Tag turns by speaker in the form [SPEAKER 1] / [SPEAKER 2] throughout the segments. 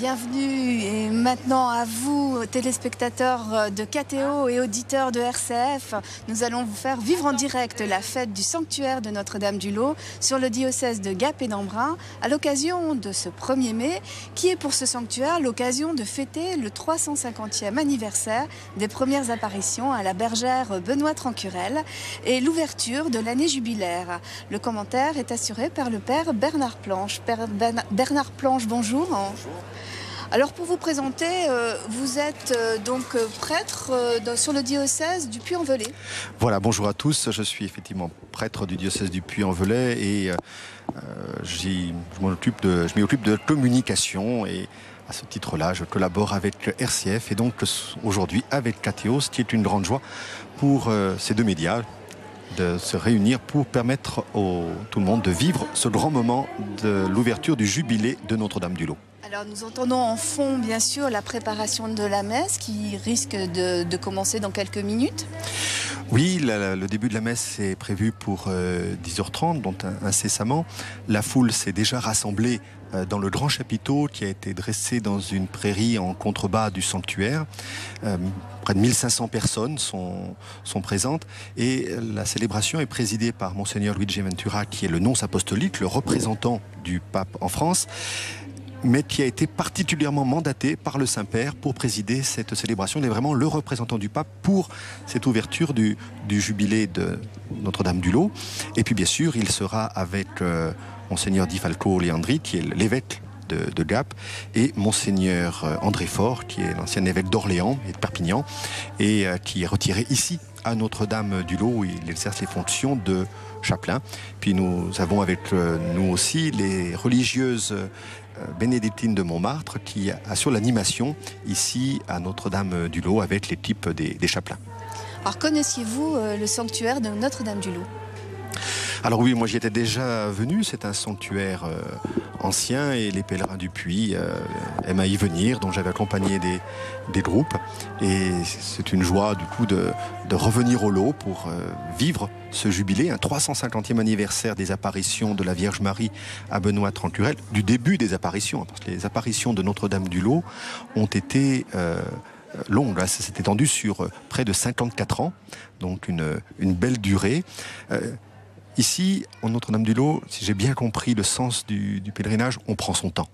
[SPEAKER 1] bienvenue et maintenant à vous, téléspectateurs de KTO et auditeurs de RCF. Nous allons vous faire vivre en direct la fête du sanctuaire de Notre-Dame-du-Lot sur le diocèse de Gap et d'Embrun à l'occasion de ce 1er mai qui est pour ce sanctuaire l'occasion de fêter le 350e anniversaire des premières apparitions à la bergère Benoît Trancurel et l'ouverture de l'année jubilaire. Le commentaire est assuré par le père Bernard Planche. Père Bernard Planche, bonjour. Bonjour. Alors pour vous présenter, vous êtes donc prêtre sur le diocèse du Puy-en-Velay.
[SPEAKER 2] Voilà, bonjour à tous. Je suis effectivement prêtre du diocèse du Puy-en-Velay et je m'y occupe de communication et à ce titre-là, je collabore avec RCF et donc aujourd'hui avec KTO, ce qui est une grande joie pour ces deux médias de se réunir pour permettre à tout le monde de vivre ce grand moment de l'ouverture du jubilé de Notre-Dame-du-Lot.
[SPEAKER 1] Alors nous entendons en fond bien sûr la préparation de la messe qui risque de commencer dans quelques minutes.
[SPEAKER 2] Oui, le début de la messe est prévu pour 10h30, donc incessamment. La foule s'est déjà rassemblée dans le grand chapiteau qui a été dressé dans une prairie en contrebas du sanctuaire. Près de 1500 personnes sont présentes et la célébration est présidée par Monseigneur Luigi Ventura qui est le nonce apostolique, le représentant du pape en France, mais qui a été particulièrement mandaté par le Saint-Père pour présider cette célébration. Il est vraiment le représentant du pape pour cette ouverture du jubilé de Notre-Dame-du-Lot. Et puis bien sûr, il sera avec Monseigneur Di Falco Leandri, qui est l'évêque de Gap, et Monseigneur André Faure, qui est l'ancien évêque d'Orléans et de Perpignan, et qui est retiré ici à Notre-Dame-du-Lot, où il exerce les fonctions de chapelain. Puis nous avons avec nous aussi les religieuses bénédictines de Montmartre qui assurent l'animation ici à Notre-Dame-du-Lot avec l'équipe des chapelains.
[SPEAKER 1] Alors connaissiez-vous le sanctuaire de Notre-Dame-du-Lot ?
[SPEAKER 2] Alors oui, moi j'y étais déjà venu, c'est un sanctuaire ancien et les pèlerins du Puy aiment à y venir, donc j'avais accompagné des groupes et c'est une joie du coup de revenir au lot pour vivre ce jubilé, un 350e anniversaire des apparitions de la Vierge Marie à Benoît Trancurel, du début des apparitions, parce que les apparitions de Notre-Dame-du-Lot ont été longues, ça s'est étendu sur près de 54 ans, donc une belle durée. Ici, en Notre-Dame-du-Lot, si j'ai bien compris le sens du pèlerinage, on prend son temps.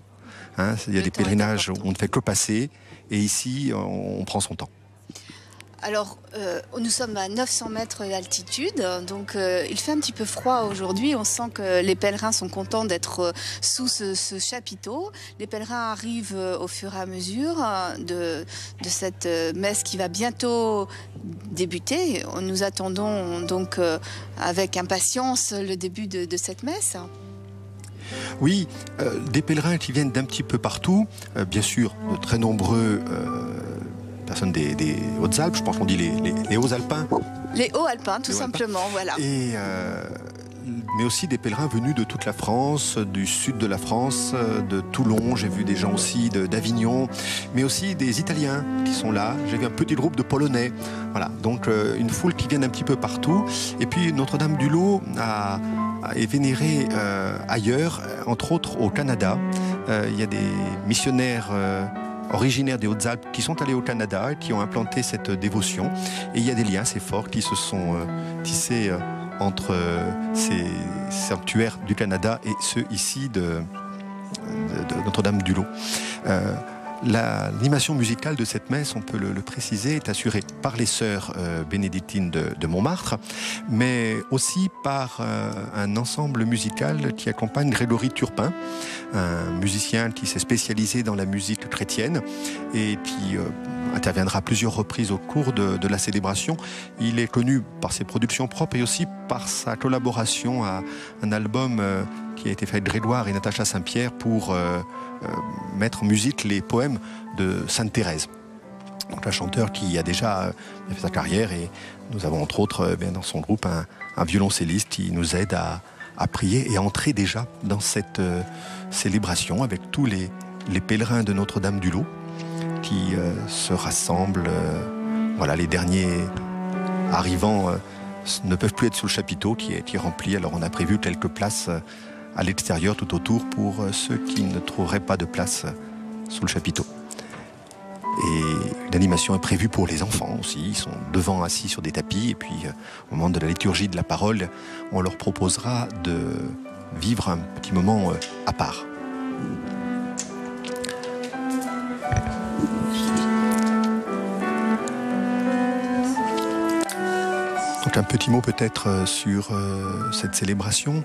[SPEAKER 2] Il y a des pèlerinages où on ne fait que passer, et ici, on prend son temps.
[SPEAKER 1] Alors, nous sommes à 900 mètres d'altitude, donc il fait un petit peu froid aujourd'hui. On sent que les pèlerins sont contents d'être sous ce chapiteau. Les pèlerins arrivent au fur et à mesure de cette messe qui va bientôt débuter. Nous attendons donc avec impatience le début de cette messe.
[SPEAKER 2] Oui, des pèlerins qui viennent d'un petit peu partout, bien sûr, de très nombreux personnes des Hautes-Alpes, je pense qu'on dit les Hauts-Alpins.
[SPEAKER 1] Les Hauts-Alpins, tout simplement, voilà.
[SPEAKER 2] Mais aussi des pèlerins venus de toute la France, du sud de la France, de Toulon, j'ai vu des gens aussi d'Avignon, mais aussi des Italiens qui sont là, j'ai vu un petit groupe de Polonais, voilà, donc une foule qui vient un petit peu partout, et puis Notre-Dame-du-Lot est vénérée ailleurs, entre autres au Canada. Il y a des missionnaires originaires des Hautes-Alpes qui sont allés au Canada, qui ont implanté cette dévotion, et il y a des liens assez forts qui se sont tissés entre ces sanctuaires du Canada et ceux ici de Notre-Dame-du-Lot. L'animation musicale de cette messe, on peut le préciser, est assurée par les sœurs bénédictines de Montmartre, mais aussi par un ensemble musical qui accompagne Grégory Turpin, un musicien qui s'est spécialisé dans la musique chrétienne et qui interviendra à plusieurs reprises au cours de la célébration. Il est connu par ses productions propres et aussi par sa collaboration à un album qui a été fait avec Grégoire et Natacha Saint-Pierre pour mettre en musique les poèmes de Sainte Thérèse. Donc un chanteur qui a déjà fait sa carrière et nous avons entre autres dans son groupe un violoncelliste qui nous aide à prier et à entrer déjà dans cette célébration avec tous les pèlerins de Notre-Dame-du-Lot qui se rassemblent. Voilà, les derniers arrivants ne peuvent plus être sous le chapiteau qui est rempli. Alors on a prévu quelques places à l'extérieur tout autour pour ceux qui ne trouveraient pas de place sous le chapiteau. Et l'animation est prévue pour les enfants aussi. Ils sont devant assis sur des tapis. Et puis, au moment de la liturgie de la parole, on leur proposera de vivre un petit moment à part. Donc un petit mot peut-être sur cette célébration.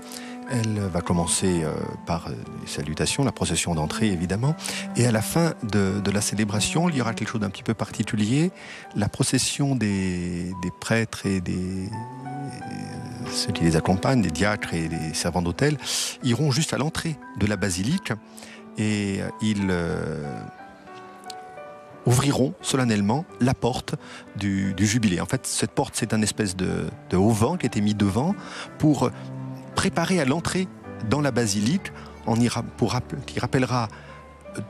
[SPEAKER 2] Elle va commencer par les salutations, la procession d'entrée évidemment. Et à la fin de la célébration, il y aura quelque chose d'un petit peu particulier. La procession des prêtres et ceux qui les accompagnent, des diacres et des servants d'autel, iront juste à l'entrée de la basilique et ils ouvriront solennellement la porte du jubilé. En fait, cette porte, c'est un espèce de auvent qui a été mis devant pour préparer à l'entrée dans la basilique, qui rappellera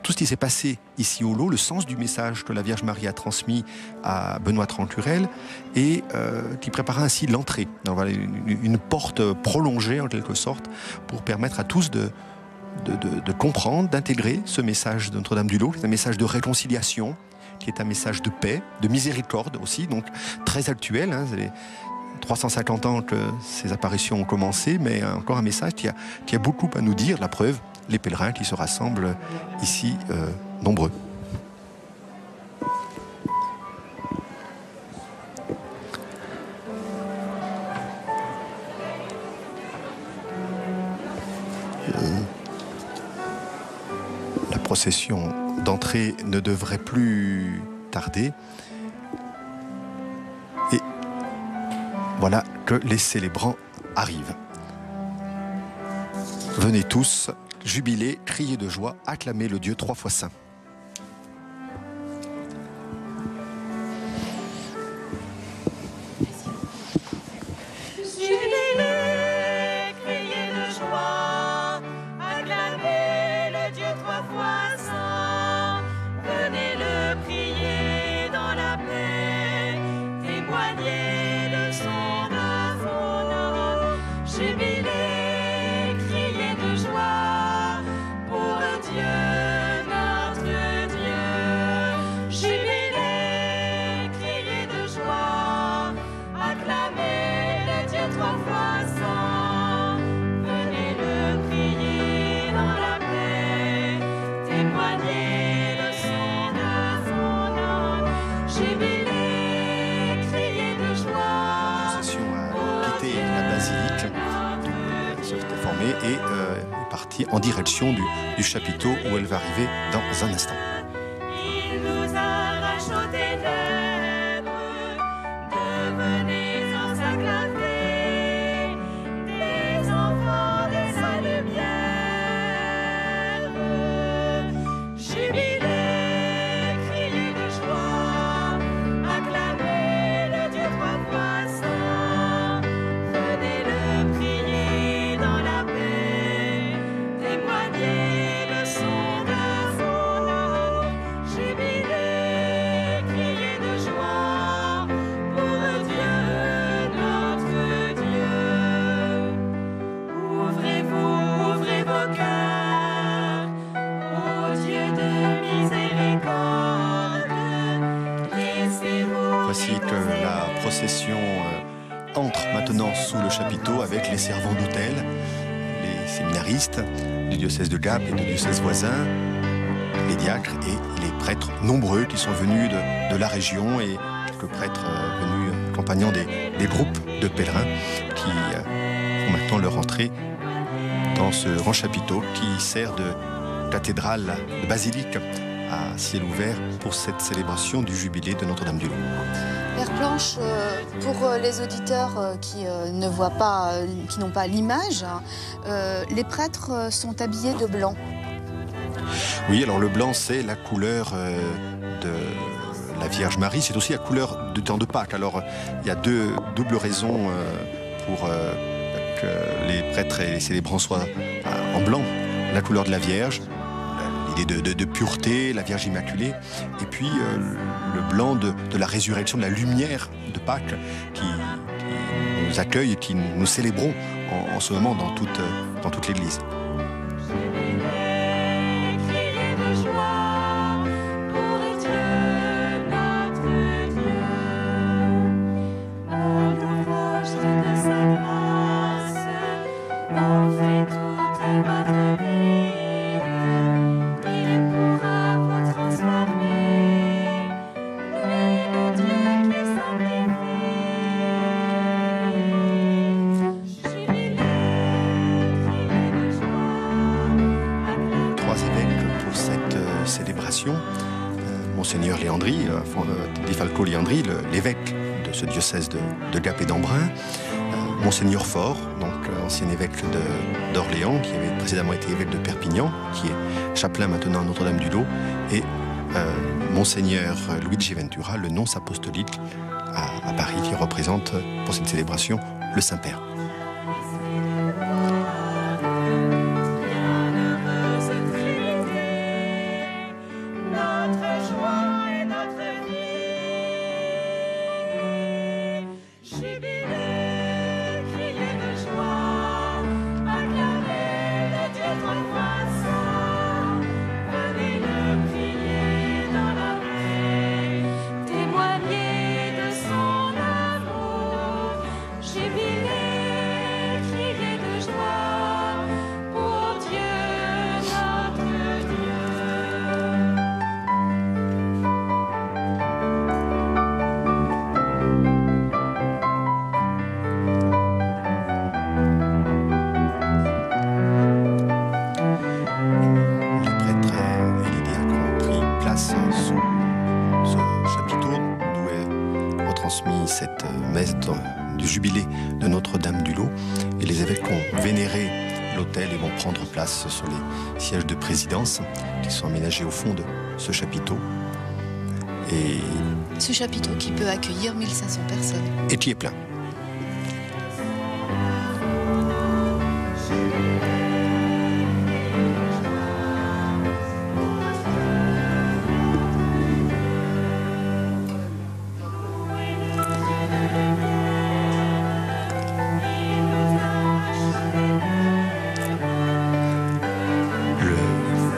[SPEAKER 2] tout ce qui s'est passé ici au Lot, le sens du message que la Vierge Marie a transmis à Benoît Trenturel et qui préparera ainsi l'entrée. Voilà, une porte prolongée en quelque sorte pour permettre à tous de comprendre, d'intégrer ce message de Notre-Dame du Lot, qui est un message de réconciliation, qui est un message de paix, de miséricorde aussi, donc très actuel. Hein, 350 ans que ces apparitions ont commencé, mais encore un message qui a beaucoup à nous dire. La preuve, les pèlerins qui se rassemblent ici nombreux. La procession d'entrée ne devrait plus tarder. Et voilà que les célébrants arrivent. Venez tous, jubiler, crier de joie, acclamer le Dieu 3 fois saint. Et est partie en direction du chapiteau où elle va arriver dans un instant.
[SPEAKER 3] Il nous arrache aux ténèbres, devenez en sa clarté, des enfants de sa lumière. Jubilez, criez de joie, acclamez le Dieu 3 fois saint, venez le prier dans la paix, témoignez le son de son nom. Jubilez, criez de joie pour Dieu, notre Dieu. Ouvrez-vous, ouvrez vos cœurs au Dieu de miséricorde. Laissez-vous.
[SPEAKER 2] Voici que la procession entre maintenant sous le chapiteau avec les servants d'autel, les séminaristes du diocèse de Gap et du diocèse voisin, les diacres et les prêtres nombreux qui sont venus de la région et quelques prêtres venus accompagnant des groupes de pèlerins qui font maintenant leur entrée dans ce grand chapiteau qui sert de cathédrale, de basilique à ciel ouvert pour cette célébration du jubilé de Notre-Dame du Lot.
[SPEAKER 1] Père Planche, pour les auditeurs qui ne voient pas, qui n'ont pas l'image, les prêtres sont habillés de blanc.
[SPEAKER 2] Oui, alors le blanc, c'est la couleur de la Vierge Marie. C'est aussi la couleur du temps de Pâques. Alors, il y a deux doubles raisons pour que les prêtres et les célébrants soient en blanc. La couleur de la Vierge, l'idée de pureté, la Vierge Immaculée, et puis le blanc de la résurrection, de la lumière de Pâques qui nous accueille et qui nous célébrons en ce moment dans toute l'Église.
[SPEAKER 3] Criez de joie.
[SPEAKER 2] 3 évêques pour cette célébration. Monseigneur Léandri, Di Falco Léandri, l'évêque de ce diocèse de Gap et d'Embrun. Monseigneur Faure, donc ancien évêque d'Orléans, qui avait précédemment été évêque de Perpignan, qui est chapelain maintenant à Notre-Dame-du-Lot, et Monseigneur Luigi Ventura, le nonce apostolique à Paris, qui représente pour cette célébration le Saint-Père. Cette messe du jubilé de Notre-Dame-du-Lot, et les évêques ont vénéré l'autel et vont prendre place sur les sièges de présidence qui sont aménagés au fond de ce chapiteau. Et
[SPEAKER 1] ce chapiteau qui peut accueillir 1500 personnes.
[SPEAKER 2] Et qui est plein.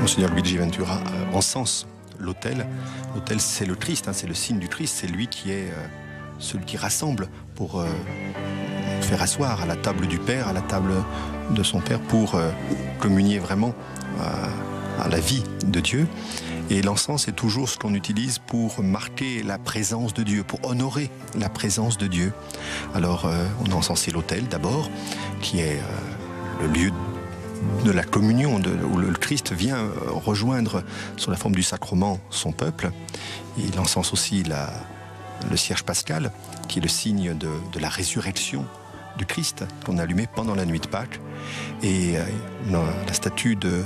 [SPEAKER 2] Monseigneur Luigi Ventura encense l'autel. L'autel, c'est le Christ, c'est le signe du Christ. C'est lui qui est celui qui rassemble pour faire asseoir à la table du Père, à la table de son Père, pour communier vraiment à la vie de Dieu. Et l'encens est toujours ce qu'on utilise pour marquer la présence de Dieu, pour honorer la présence de Dieu. Alors, on a encensé l'autel d'abord, qui est le lieu de la communion, où le Christ vient rejoindre sous la forme du sacrement son peuple. Et il encense aussi le cierge pascal, qui est le signe de la résurrection du Christ qu'on a allumé pendant la nuit de Pâques. Et la statue de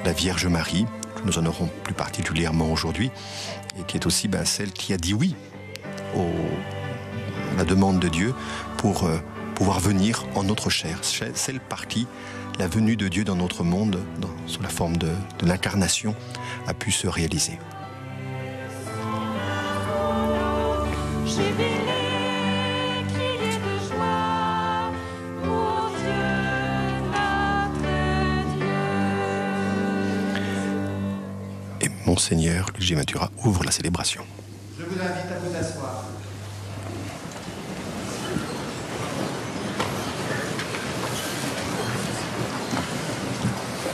[SPEAKER 2] la Vierge Marie, que nous honorons plus particulièrement aujourd'hui, et qui est aussi celle qui a dit oui à la demande de Dieu pour pouvoir venir en notre chair. Celle par qui la venue de Dieu dans notre monde, sous la forme de l'incarnation, a pu se réaliser. Et Monseigneur Luigi Ventura ouvre la célébration.
[SPEAKER 4] Je vous invite à vous asseoir.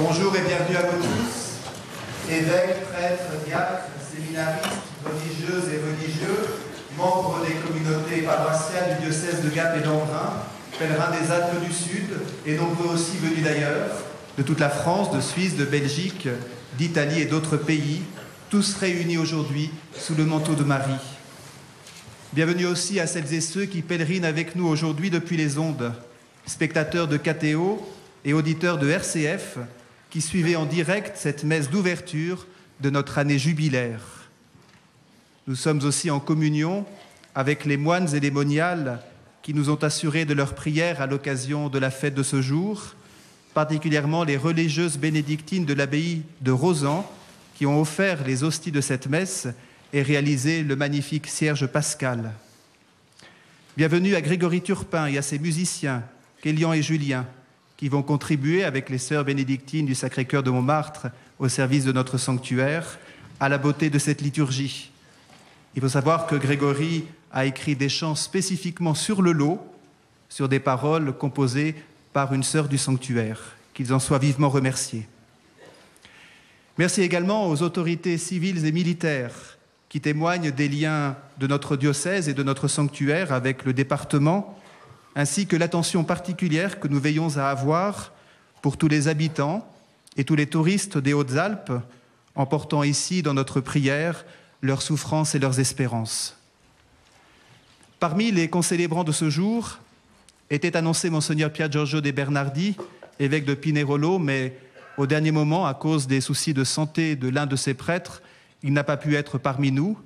[SPEAKER 4] Bonjour et bienvenue à vous tous, évêques, prêtres, diacres, séminaristes, religieuses et religieux, membres des communautés paroissiales du diocèse de Gap et d'Embrun, pèlerins des Alpes du Sud et nombreux aussi venus d'ailleurs, de toute la France, de Suisse, de Belgique, d'Italie et d'autres pays, tous réunis aujourd'hui sous le manteau de Marie. Bienvenue aussi à celles et ceux qui pèlerinent avec nous aujourd'hui depuis les ondes, spectateurs de KTO et auditeurs de RCF, qui suivait en direct cette messe d'ouverture de notre année jubilaire. Nous sommes aussi en communion avec les moines et les moniales qui nous ont assuré de leur prière à l'occasion de la fête de ce jour, particulièrement les religieuses bénédictines de l'abbaye de Rozan qui ont offert les hosties de cette messe et réalisé le magnifique cierge pascal. Bienvenue à Grégory Turpin et à ses musiciens, Kélian et Julien, qui vont contribuer avec les sœurs bénédictines du Sacré-Cœur de Montmartre au service de notre sanctuaire à la beauté de cette liturgie. Il faut savoir que Grégory a écrit des chants spécifiquement sur le lot, sur des paroles composées par une sœur du sanctuaire. Qu'ils en soient vivement remerciés. Merci également aux autorités civiles et militaires qui témoignent des liens de notre diocèse et de notre sanctuaire avec le département, ainsi que l'attention particulière que nous veillons à avoir pour tous les habitants
[SPEAKER 5] et tous les touristes des Hautes-Alpes, en portant ici, dans notre prière, leurs souffrances et leurs espérances. Parmi les concélébrants de ce jour était annoncé Monseigneur Pier Giorgio de Bernardi, évêque de Pinerolo, mais au dernier moment, à cause des soucis de santé de l'un de ses prêtres, il n'a pas pu être parmi nous.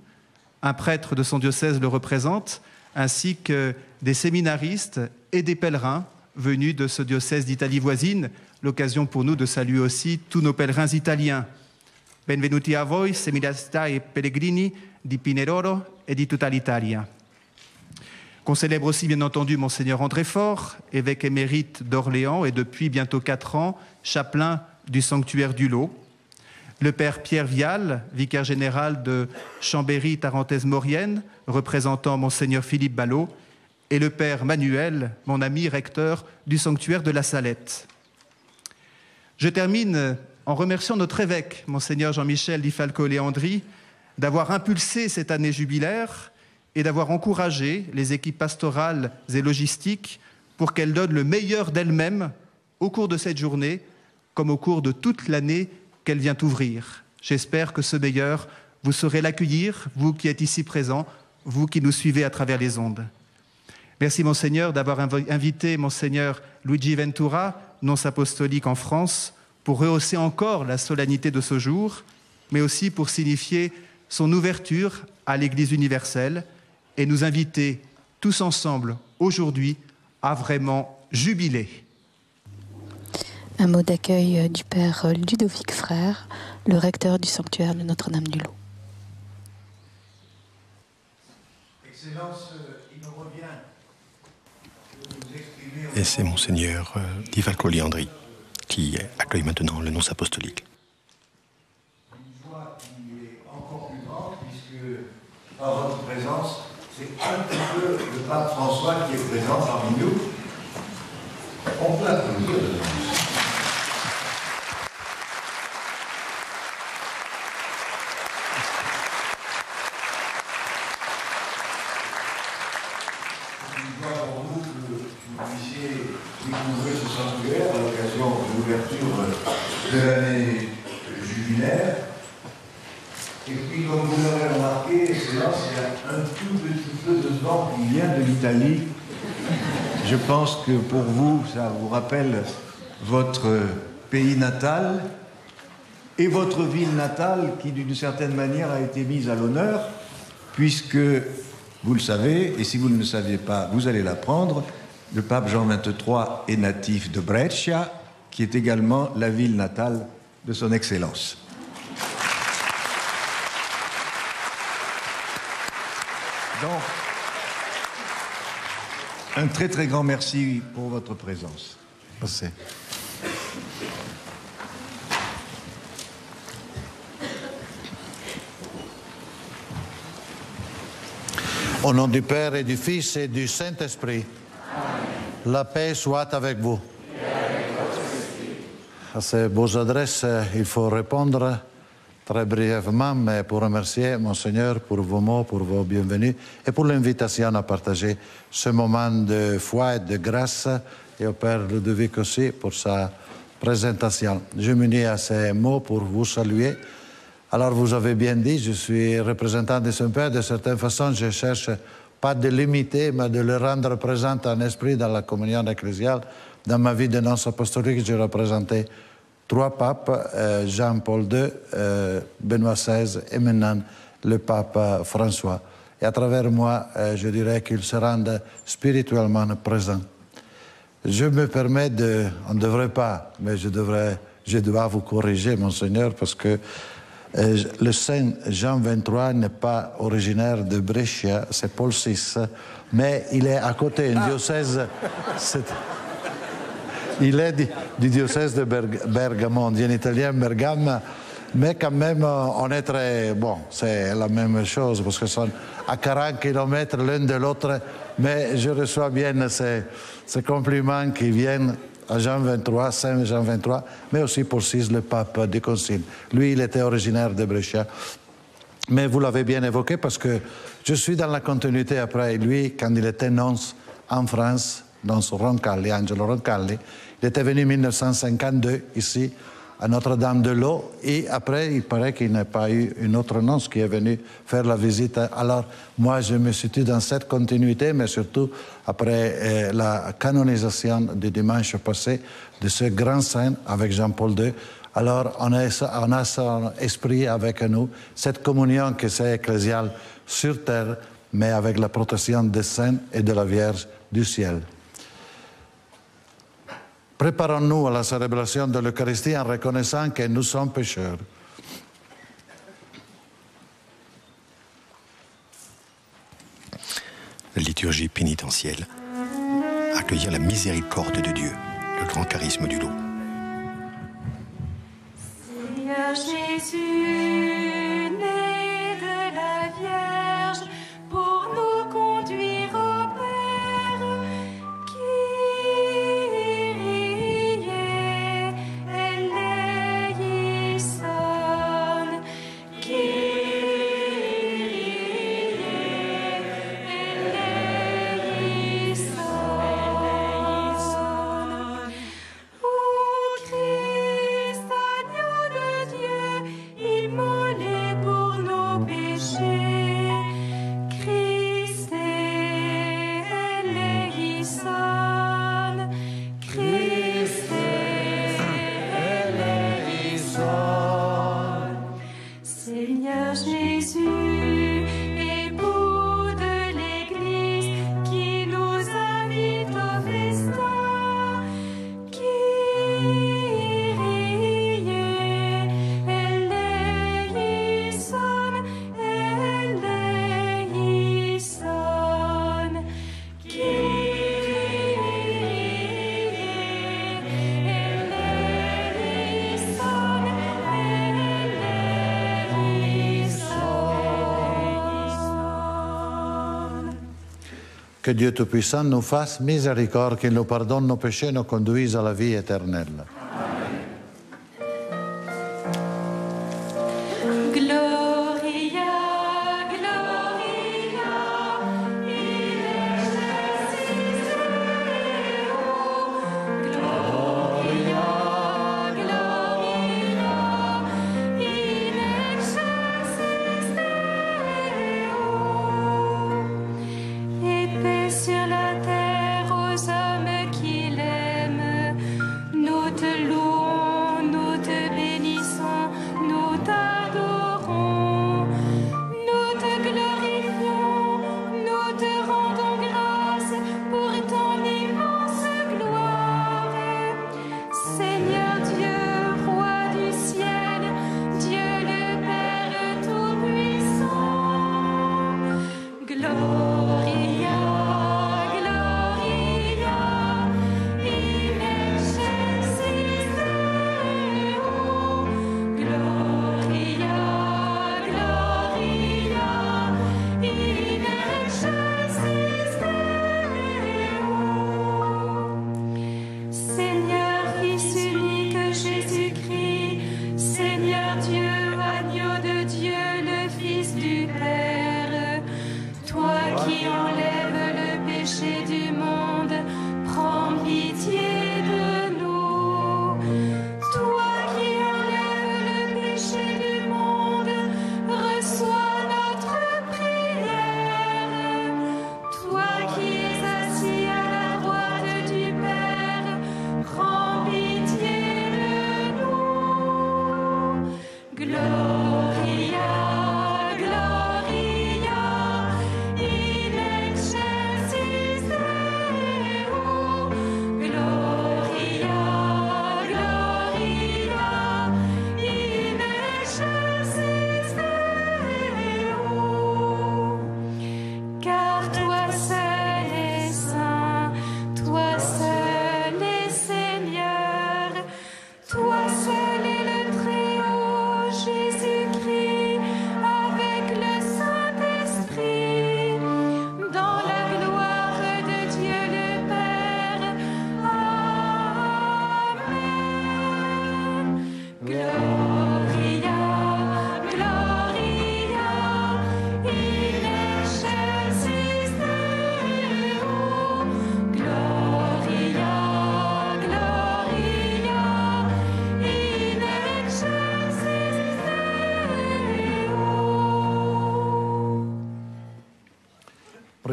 [SPEAKER 5] Un prêtre de son diocèse le représente, ainsi que des séminaristes et des pèlerins venus de ce diocèse d'Italie voisine. L'occasion pour nous de saluer aussi tous nos pèlerins italiens. Benvenuti a voi, seminaristi e pellegrini di Pinerolo et di tutta l'Italia. Qu'on célèbre aussi bien entendu Monseigneur André Faure, évêque émérite d'Orléans et depuis bientôt 4 ans, chapelain du sanctuaire du Lot. Le père Pierre Vial, vicaire général de Chambéry, Tarentaise-Maurienne, représentant Monseigneur Philippe Ballot, et le père Manuel, mon ami recteur du sanctuaire de la Salette. Je termine en remerciant notre évêque, Monseigneur Jean-Michel Di Falco-Leandri, d'avoir impulsé cette année jubilaire et d'avoir encouragé les équipes pastorales et logistiques pour qu'elles donnent le meilleur d'elles-mêmes au cours de cette journée, comme au cours de toute l'année qu'elle vient ouvrir. J'espère que ce meilleur, vous saurez l'accueillir, vous qui êtes ici présents, vous qui nous suivez à travers les ondes. Merci, Monseigneur, d'avoir invité Monseigneur Luigi Ventura, nonce apostolique en France, pour rehausser encore la solennité de ce jour, mais aussi pour signifier son ouverture à l'Église universelle et nous inviter tous ensemble aujourd'hui à vraiment jubiler.
[SPEAKER 6] Un mot d'accueil du Père Ludovic Frère, le recteur du sanctuaire de Notre-Dame du Lot.
[SPEAKER 4] Excellence, il nous revient de nous exprimer...
[SPEAKER 2] Et c'est Monseigneur Di Falco-Leandri qui accueille maintenant le nonce apostolique.
[SPEAKER 4] Une joie qui est encore plus grande puisque, par votre présence, c'est un petit peu le pape François qui est présent parmi nous. On peut applaudir de nous. De l'année jubilaire. Et puis, comme vous l'aurez remarqué, Excellence, il y a un tout petit peu de vent qui vient de l'Italie. Je pense que pour vous, ça vous rappelle votre pays natal et votre ville natale qui, d'une certaine manière, a été mise à l'honneur, puisque, vous le savez, et si vous ne le saviez pas, vous allez l'apprendre, le pape Jean XXIII est natif de Brescia, qui est également la ville natale de son Excellence. Donc, un très très grand merci pour votre présence.
[SPEAKER 2] Merci.
[SPEAKER 7] Au nom du Père et du Fils et du Saint-Esprit, la paix soit avec vous. À ces beaux adresses, il faut répondre très brièvement, mais pour remercier Monseigneur pour vos mots, pour vos bienvenus et pour l'invitation à partager ce moment de foi et de grâce, et au Père Ludovic aussi pour sa présentation. Je m'unis à ces mots pour vous saluer. Alors vous avez bien dit, je suis représentant de Saint-Père, de certaine façon je cherche pas de l'imiter, mais de le rendre présent en esprit dans la communion ecclésiale. Dans ma vie de nonce apostolique, j'ai représenté 3 papes, Jean-Paul II, Benoît XVI et maintenant le pape François. Et à travers moi, je dirais qu'ils se rendent spirituellement présents. Je me permets de... On ne devrait pas, mais je dois vous corriger, Monseigneur, parce que le Saint Jean XXIII n'est pas originaire de Brescia, c'est Paul VI, mais il est à côté, un diocèse... Il est du diocèse de Bergamo, on dit en italien Bergame, mais quand même on est très... Bon, c'est la même chose parce que sont à 40 km l'un de l'autre, mais je reçois bien ces compliments qui viennent à Jean XXIII, Saint Jean XXIII, mais aussi pour VI, le pape du Concile. Lui, il était originaire de Brescia. Mais vous l'avez bien évoqué parce que je suis dans la continuité après lui, quand il était nonce en France, nonce Roncalli, Angelo Roncalli. Il était venu en 1952 ici à Notre-Dame de l'Eau. Et après, il paraît qu'il n'y a pas eu une autre nonce qui est venue faire la visite. Alors, moi, je me situe dans cette continuité, mais surtout après la canonisation du dimanche passé de ce grand saint avec Jean-Paul II. Alors, on a son esprit avec nous, cette communion que c'est ecclésiale sur terre, mais avec la protection des saints et de la Vierge du ciel. Préparons-nous à la célébration de l'Eucharistie en reconnaissant que nous sommes pécheurs.
[SPEAKER 2] La liturgie pénitentielle, accueillir la miséricorde de Dieu, le grand charisme du lot.
[SPEAKER 3] Seigneur Jésus, né de la Vierge, pour nous conduire au Père, Kyrie eleison, Kyrie eleison. Ô Christ, agneau de Dieu, immolé pour nos péchés, Christ eleison, Christ eleison. Seigneur Jésus, époux de l'Église, qui nous invite au festin, Kyrie eleison, eleison, Kyrie eleison.
[SPEAKER 7] Que Dieu Tout-Puissant nous fasse miséricorde, qu'il nous pardonne nos péchés et nous conduise à la vie éternelle.
[SPEAKER 3] Gloria, Gloria, in excelsis Deo. Gloria, Gloria, in excelsis Deo. Et paix sur la terre aux hommes qu'il aime, nous te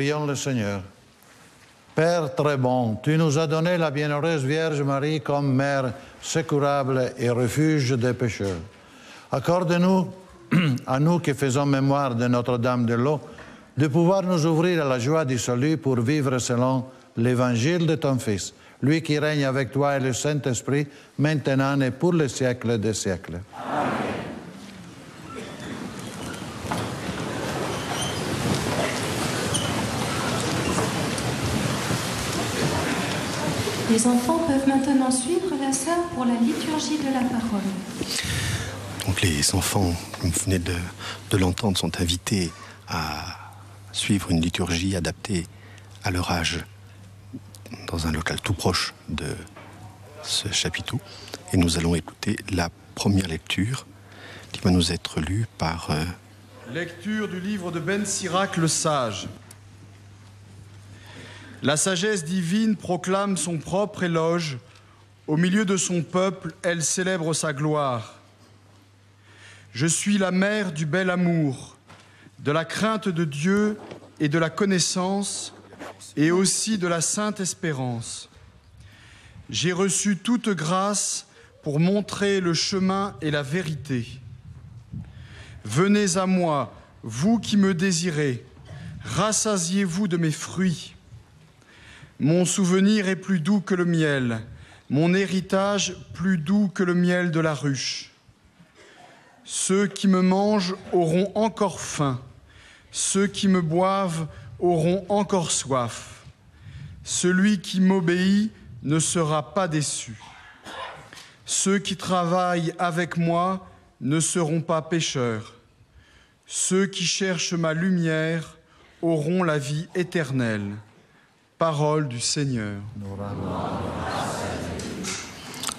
[SPEAKER 7] prions le Seigneur. Père très bon, tu nous as donné la bienheureuse Vierge Marie comme mère secourable et refuge des pécheurs. Accorde-nous, à nous qui faisons mémoire de Notre-Dame de l'eau, de pouvoir nous ouvrir à la joie du salut pour vivre selon l'évangile de ton Fils, lui qui règne avec toi et le Saint-Esprit, maintenant et pour les siècles des siècles. Amen.
[SPEAKER 8] Les enfants peuvent maintenant suivre la sœur pour la liturgie de la parole.
[SPEAKER 2] Donc les enfants, comme vous venez de l'entendre, sont invités à suivre une liturgie adaptée à leur âge dans un local tout proche de ce chapiteau. Et nous allons écouter la première lecture qui va nous être lue par...
[SPEAKER 9] Lecture du livre de Ben Sirac le Sage. La sagesse divine proclame son propre éloge. Au milieu de son peuple, elle célèbre sa gloire. Je suis la mère du bel amour, de la crainte de Dieu et de la connaissance, et aussi de la sainte espérance. J'ai reçu toute grâce pour montrer le chemin et la vérité. Venez à moi, vous qui me désirez, rassasiez-vous de mes fruits. Mon souvenir est plus doux que le miel, mon héritage plus doux que le miel de la ruche. Ceux qui me mangent auront encore faim, ceux qui me boivent auront encore soif. Celui qui m'obéit ne sera pas déçu. Ceux qui travaillent avec moi ne seront pas pécheurs. Ceux qui cherchent ma lumière auront la vie éternelle. Parole du Seigneur.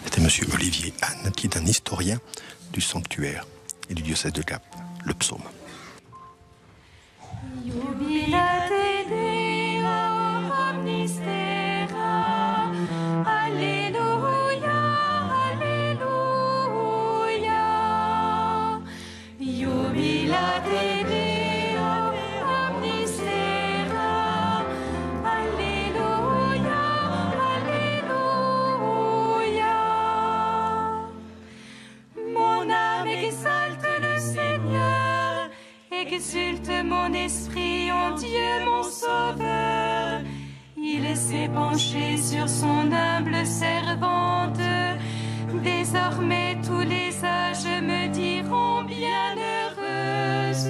[SPEAKER 2] C'était M. Olivier Anne, qui est un historien du sanctuaire et du diocèse de Gap, le psaume.
[SPEAKER 3] Jubilate Deo omnis terra, Alleluia, Alleluia. Jubilate Deo omnis terra, Alleluia, Alleluia. Mon âme exalte le Seigneur, exulte mon esprit en Dieu mon sauveur. Il s'est penché sur son humble servante. Désormais tous les âges me diront bienheureuse.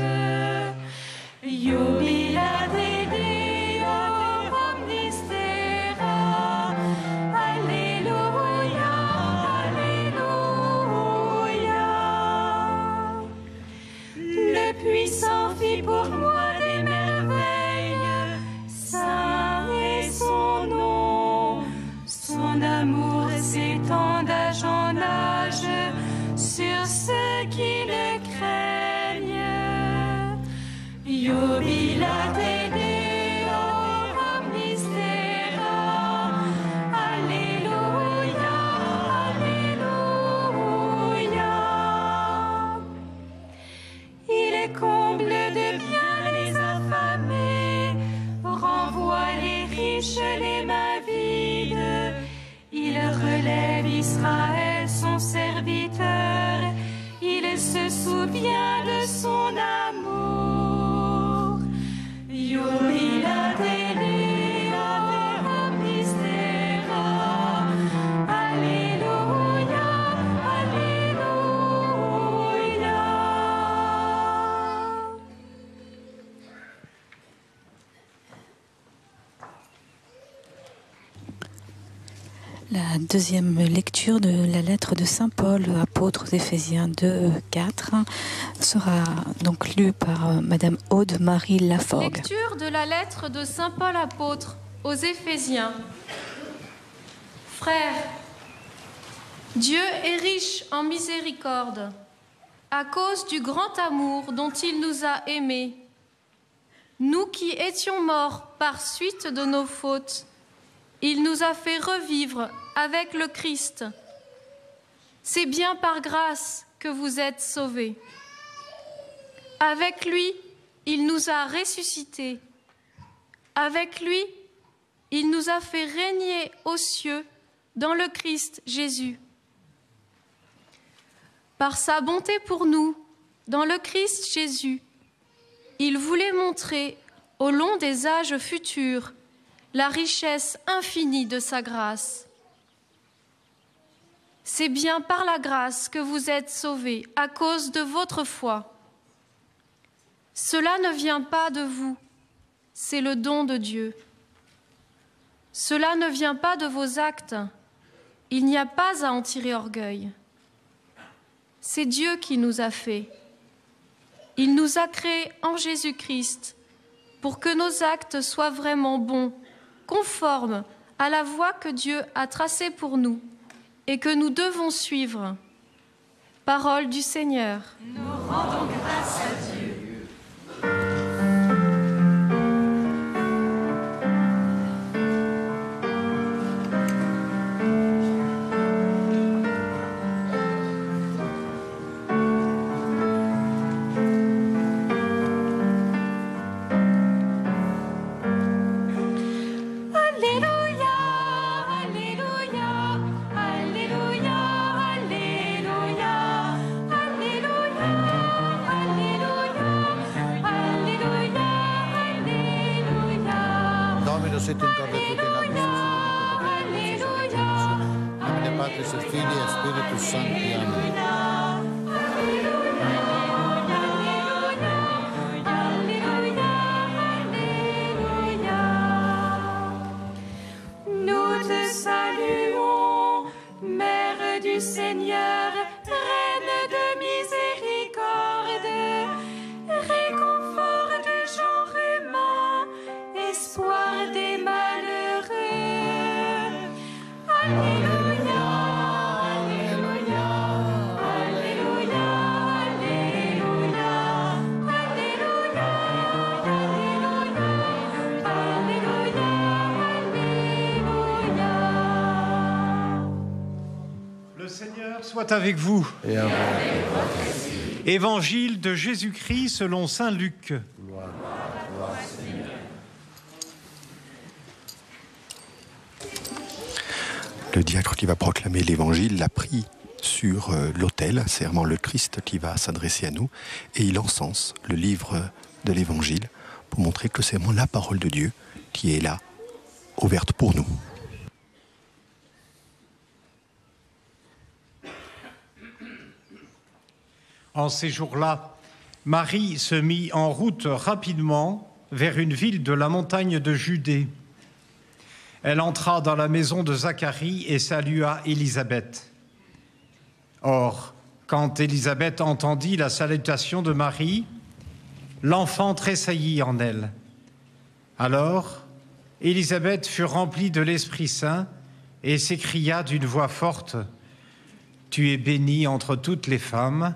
[SPEAKER 3] Jubilate Deo omnis terra, Alleluia, Alleluia. Le puissant fit pour moi des merveilles, saint est son nom. Son amour s'étend d'âge en âge sur ceux qui le craignent. Jubilate Deo omnis terra, Alleluia, Alleluia. Il comble de bien les affamés, renvoie les riches les mains vides. Il relève Israël son serviteur, il se souvient de son amour. Jubilate Deo omnis terra, Alleluia, Alleluia.
[SPEAKER 6] La deuxième lecture de la lettre de Saint Paul, apôtre aux Éphésiens 2, 4, sera donc lue par Madame Aude-Marie Laforgue.
[SPEAKER 10] Lecture de la lettre de Saint Paul apôtre aux Éphésiens. Frères, Dieu est riche en miséricorde, à cause du grand amour dont il nous a aimés. Nous qui étions morts par suite de nos fautes, il nous a fait revivre avec le Christ. C'est bien par grâce que vous êtes sauvés. Avec lui, il nous a ressuscités. Avec lui, il nous a fait régner aux cieux dans le Christ Jésus. Par sa bonté pour nous, dans le Christ Jésus, il voulait montrer au long des âges futurs la richesse infinie de sa grâce. C'est bien par la grâce que vous êtes sauvés à cause de votre foi. Cela ne vient pas de vous, c'est le don de Dieu. Cela ne vient pas de vos actes, il n'y a pas à en tirer orgueil. C'est Dieu qui nous a fait. Il nous a créés en Jésus-Christ pour que nos actes soient vraiment bons, conformes à la voie que Dieu a tracée pour nous et que nous devons suivre. Parole du Seigneur.
[SPEAKER 3] Nous rendons grâce à Dieu.
[SPEAKER 7] Dominus et in corde tutti nobis, nomine Patris et Filii et Spiritus Sancti. Amen.
[SPEAKER 8] Nous te saluons, Mère du Seigneur, Reine de miséricorde, réconfort du genre humain, espoir des malheureux. Alléluia, Alléluia, Alléluia, Alléluia, Alléluia, Alléluia, Alléluia.
[SPEAKER 11] Le Seigneur soit avec vous.
[SPEAKER 7] Et à vous.
[SPEAKER 11] Évangile de Jésus-Christ selon saint Luc.
[SPEAKER 2] Le diacre qui va proclamer l'évangile l'a pris sur l'autel, c'est vraiment le Christ qui va s'adresser à nous, et il encense le livre de l'évangile pour montrer que c'est vraiment la parole de Dieu qui est là, ouverte pour nous.
[SPEAKER 11] En ces jours-là, Marie se mit en route rapidement vers une ville de la montagne de Judée. Elle entra dans la maison de Zacharie et salua Élisabeth. Or, quand Élisabeth entendit la salutation de Marie, l'enfant tressaillit en elle. Alors, Élisabeth fut remplie de l'Esprit Saint et s'écria d'une voix forte : « Tu es bénie entre toutes les femmes,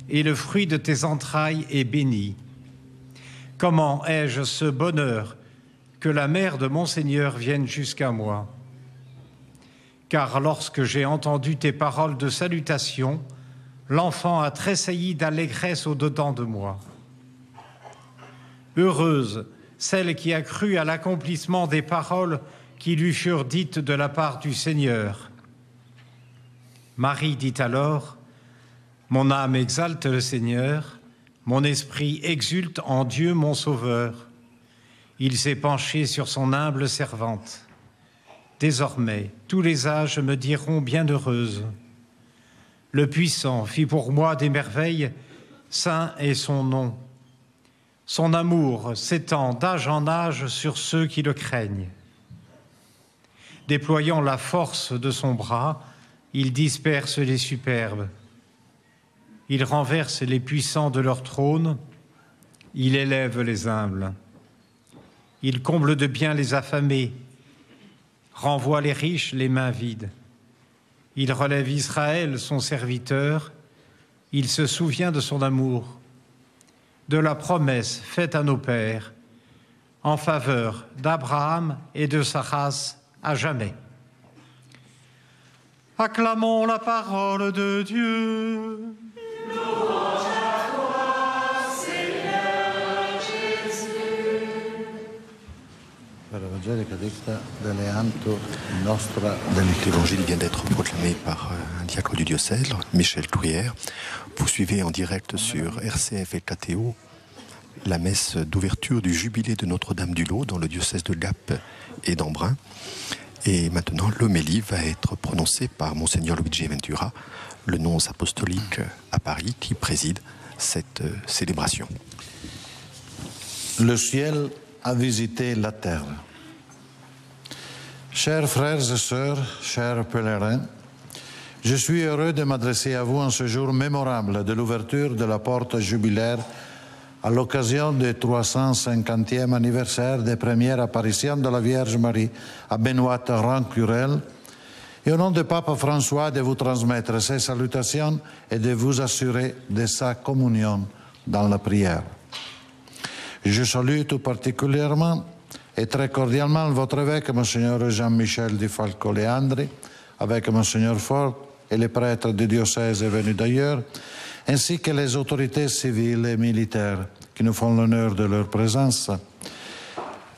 [SPEAKER 11] et le fruit de tes entrailles est béni. Comment ai-je ce bonheur que la mère de mon Seigneur vienne jusqu'à moi? Car lorsque j'ai entendu tes paroles de salutation, l'enfant a tressailli d'allégresse au-dedans de moi. Heureuse celle qui a cru à l'accomplissement des paroles qui lui furent dites de la part du Seigneur. » Marie dit alors : « Mon âme exalte le Seigneur, mon esprit exulte en Dieu mon Sauveur. Il s'est penché sur son humble servante. Désormais, tous les âges me diront bienheureuse. Le Puissant fit pour moi des merveilles, saint est son nom. Son amour s'étend d'âge en âge sur ceux qui le craignent. Déployant la force de son bras, il disperse les superbes. Il renverse les puissants de leur trône, il élève les humbles. Il comble de bien les affamés, renvoie les riches les mains vides. Il relève Israël, son serviteur, il se souvient de son amour, de la promesse faite à nos pères, en faveur d'Abraham et de sa race à jamais. Acclamons la parole de Dieu.
[SPEAKER 3] Louange à toi, Seigneur Jésus.
[SPEAKER 2] L'évangile vient d'être proclamé par un diacre du diocèse, Michel Touillère. Vous suivez en direct sur RCF et KTO la messe d'ouverture du jubilé de Notre-Dame du Lot dans le diocèse de Gap et d'Embrun. Et maintenant, l'homélie va être prononcée par Monseigneur Luigi Ventura, le nonce apostolique à Paris, qui préside cette célébration.
[SPEAKER 7] Le ciel a visité la terre. Chers frères et sœurs, chers pèlerins, je suis heureux de m'adresser à vous en ce jour mémorable de l'ouverture de la porte jubilaire à l'occasion du 350e anniversaire des premières apparitions de la Vierge Marie à Benoît Rancurel, et au nom du pape François de vous transmettre ses salutations et de vous assurer de sa communion dans la prière. Je salue tout particulièrement et très cordialement votre évêque, Monseigneur Jean-Michel Di Falco Leandri, avec Monseigneur Fort et les prêtres du diocèse venus d'ailleurs, ainsi que les autorités civiles et militaires qui nous font l'honneur de leur présence.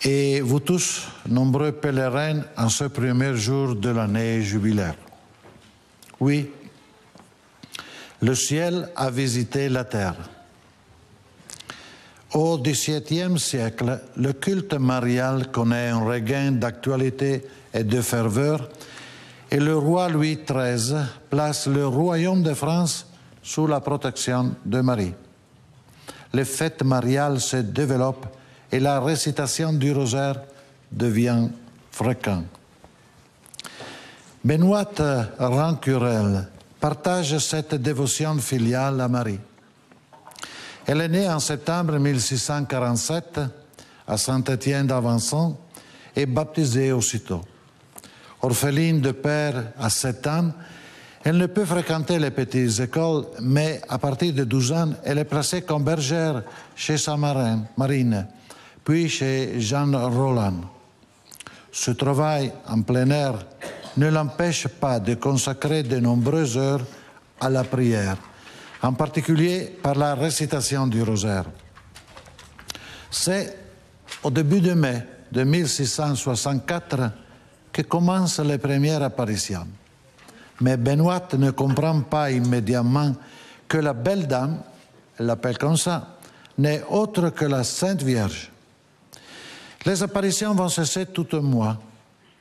[SPEAKER 7] Et vous tous, nombreux pèlerins, en ce premier jour de l'année jubilaire. Oui, le ciel a visité la terre. Au XVIIe siècle, le culte marial connaît un regain d'actualité et de ferveur, et le roi Louis XIII place le royaume de France sous la protection de Marie. Les fêtes mariales se développent et la récitation du rosaire devient fréquente. Benoît Rancurel partage cette dévotion filiale à Marie. Elle est née en septembre 1647 à Saint-Étienne d'Avençon et baptisée aussitôt. Orpheline de père à 7 ans, elle ne peut fréquenter les petites écoles, mais à partir de 12 ans, elle est placée comme bergère chez sa marine, puis chez Jean Roland. Ce travail en plein air ne l'empêche pas de consacrer de nombreuses heures à la prière, en particulier par la récitation du rosaire. C'est au début de mai de 1664 que commencent les premières apparitions. Mais Benoît ne comprend pas immédiatement que la belle dame, elle l'appelle comme ça, n'est autre que la Sainte Vierge. Les apparitions vont cesser tout un mois,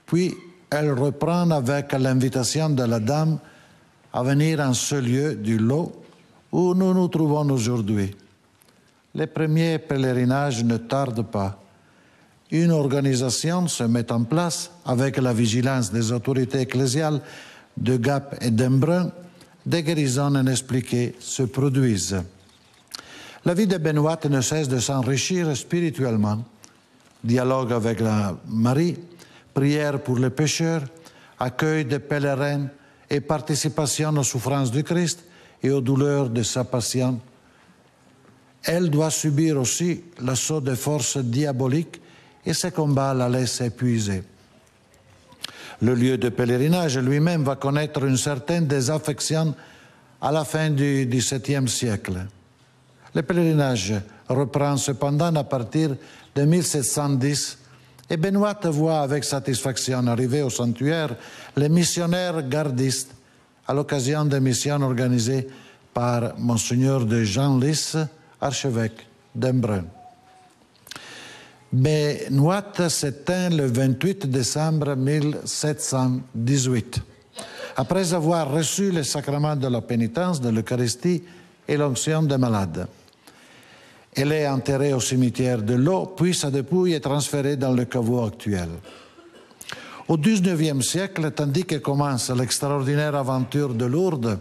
[SPEAKER 7] puis elles reprennent avec l'invitation de la dame à venir en ce lieu du Lot où nous nous trouvons aujourd'hui. Les premiers pèlerinages ne tardent pas. Une organisation se met en place avec la vigilance des autorités ecclésiales de Gap et d'Embrun. Des guérisons inexpliquées se produisent. La vie de Benoît ne cesse de s'enrichir spirituellement. Dialogue avec la Marie, prière pour les pécheurs, accueil des pèlerins et participation aux souffrances du Christ et aux douleurs de sa passion. Elle doit subir aussi l'assaut des forces diaboliques et ses combats la laissent épuisée. Le lieu de pèlerinage lui-même va connaître une certaine désaffection à la fin du XVIIe siècle. Le pèlerinage reprend cependant à partir de 1710 et Benoît voit avec satisfaction arriver au sanctuaire les missionnaires gardistes à l'occasion des missions organisées par Monseigneur de Genlis, archevêque d'Embrun. Benoît s'éteint le 28 décembre 1718, après avoir reçu les sacrements de la pénitence, de l'Eucharistie et l'onction des malades. Elle est enterrée au cimetière de Lot, puis sa dépouille est transférée dans le caveau actuel. Au XIXe siècle, tandis que commence l'extraordinaire aventure de Lourdes,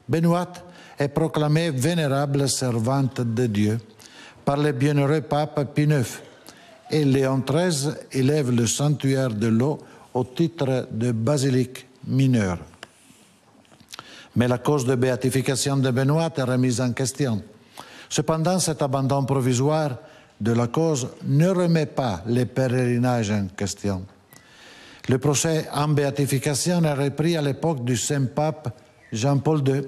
[SPEAKER 7] Benoît est proclamée vénérable servante de Dieu par le bienheureux pape Pie IX, et Léon XIII élève le sanctuaire de Lot au titre de basilique mineure. Mais la cause de béatification de Benoît est remise en question. Cependant, cet abandon provisoire de la cause ne remet pas les pèlerinages en question. Le procès en béatification est repris à l'époque du Saint-Pape Jean-Paul II,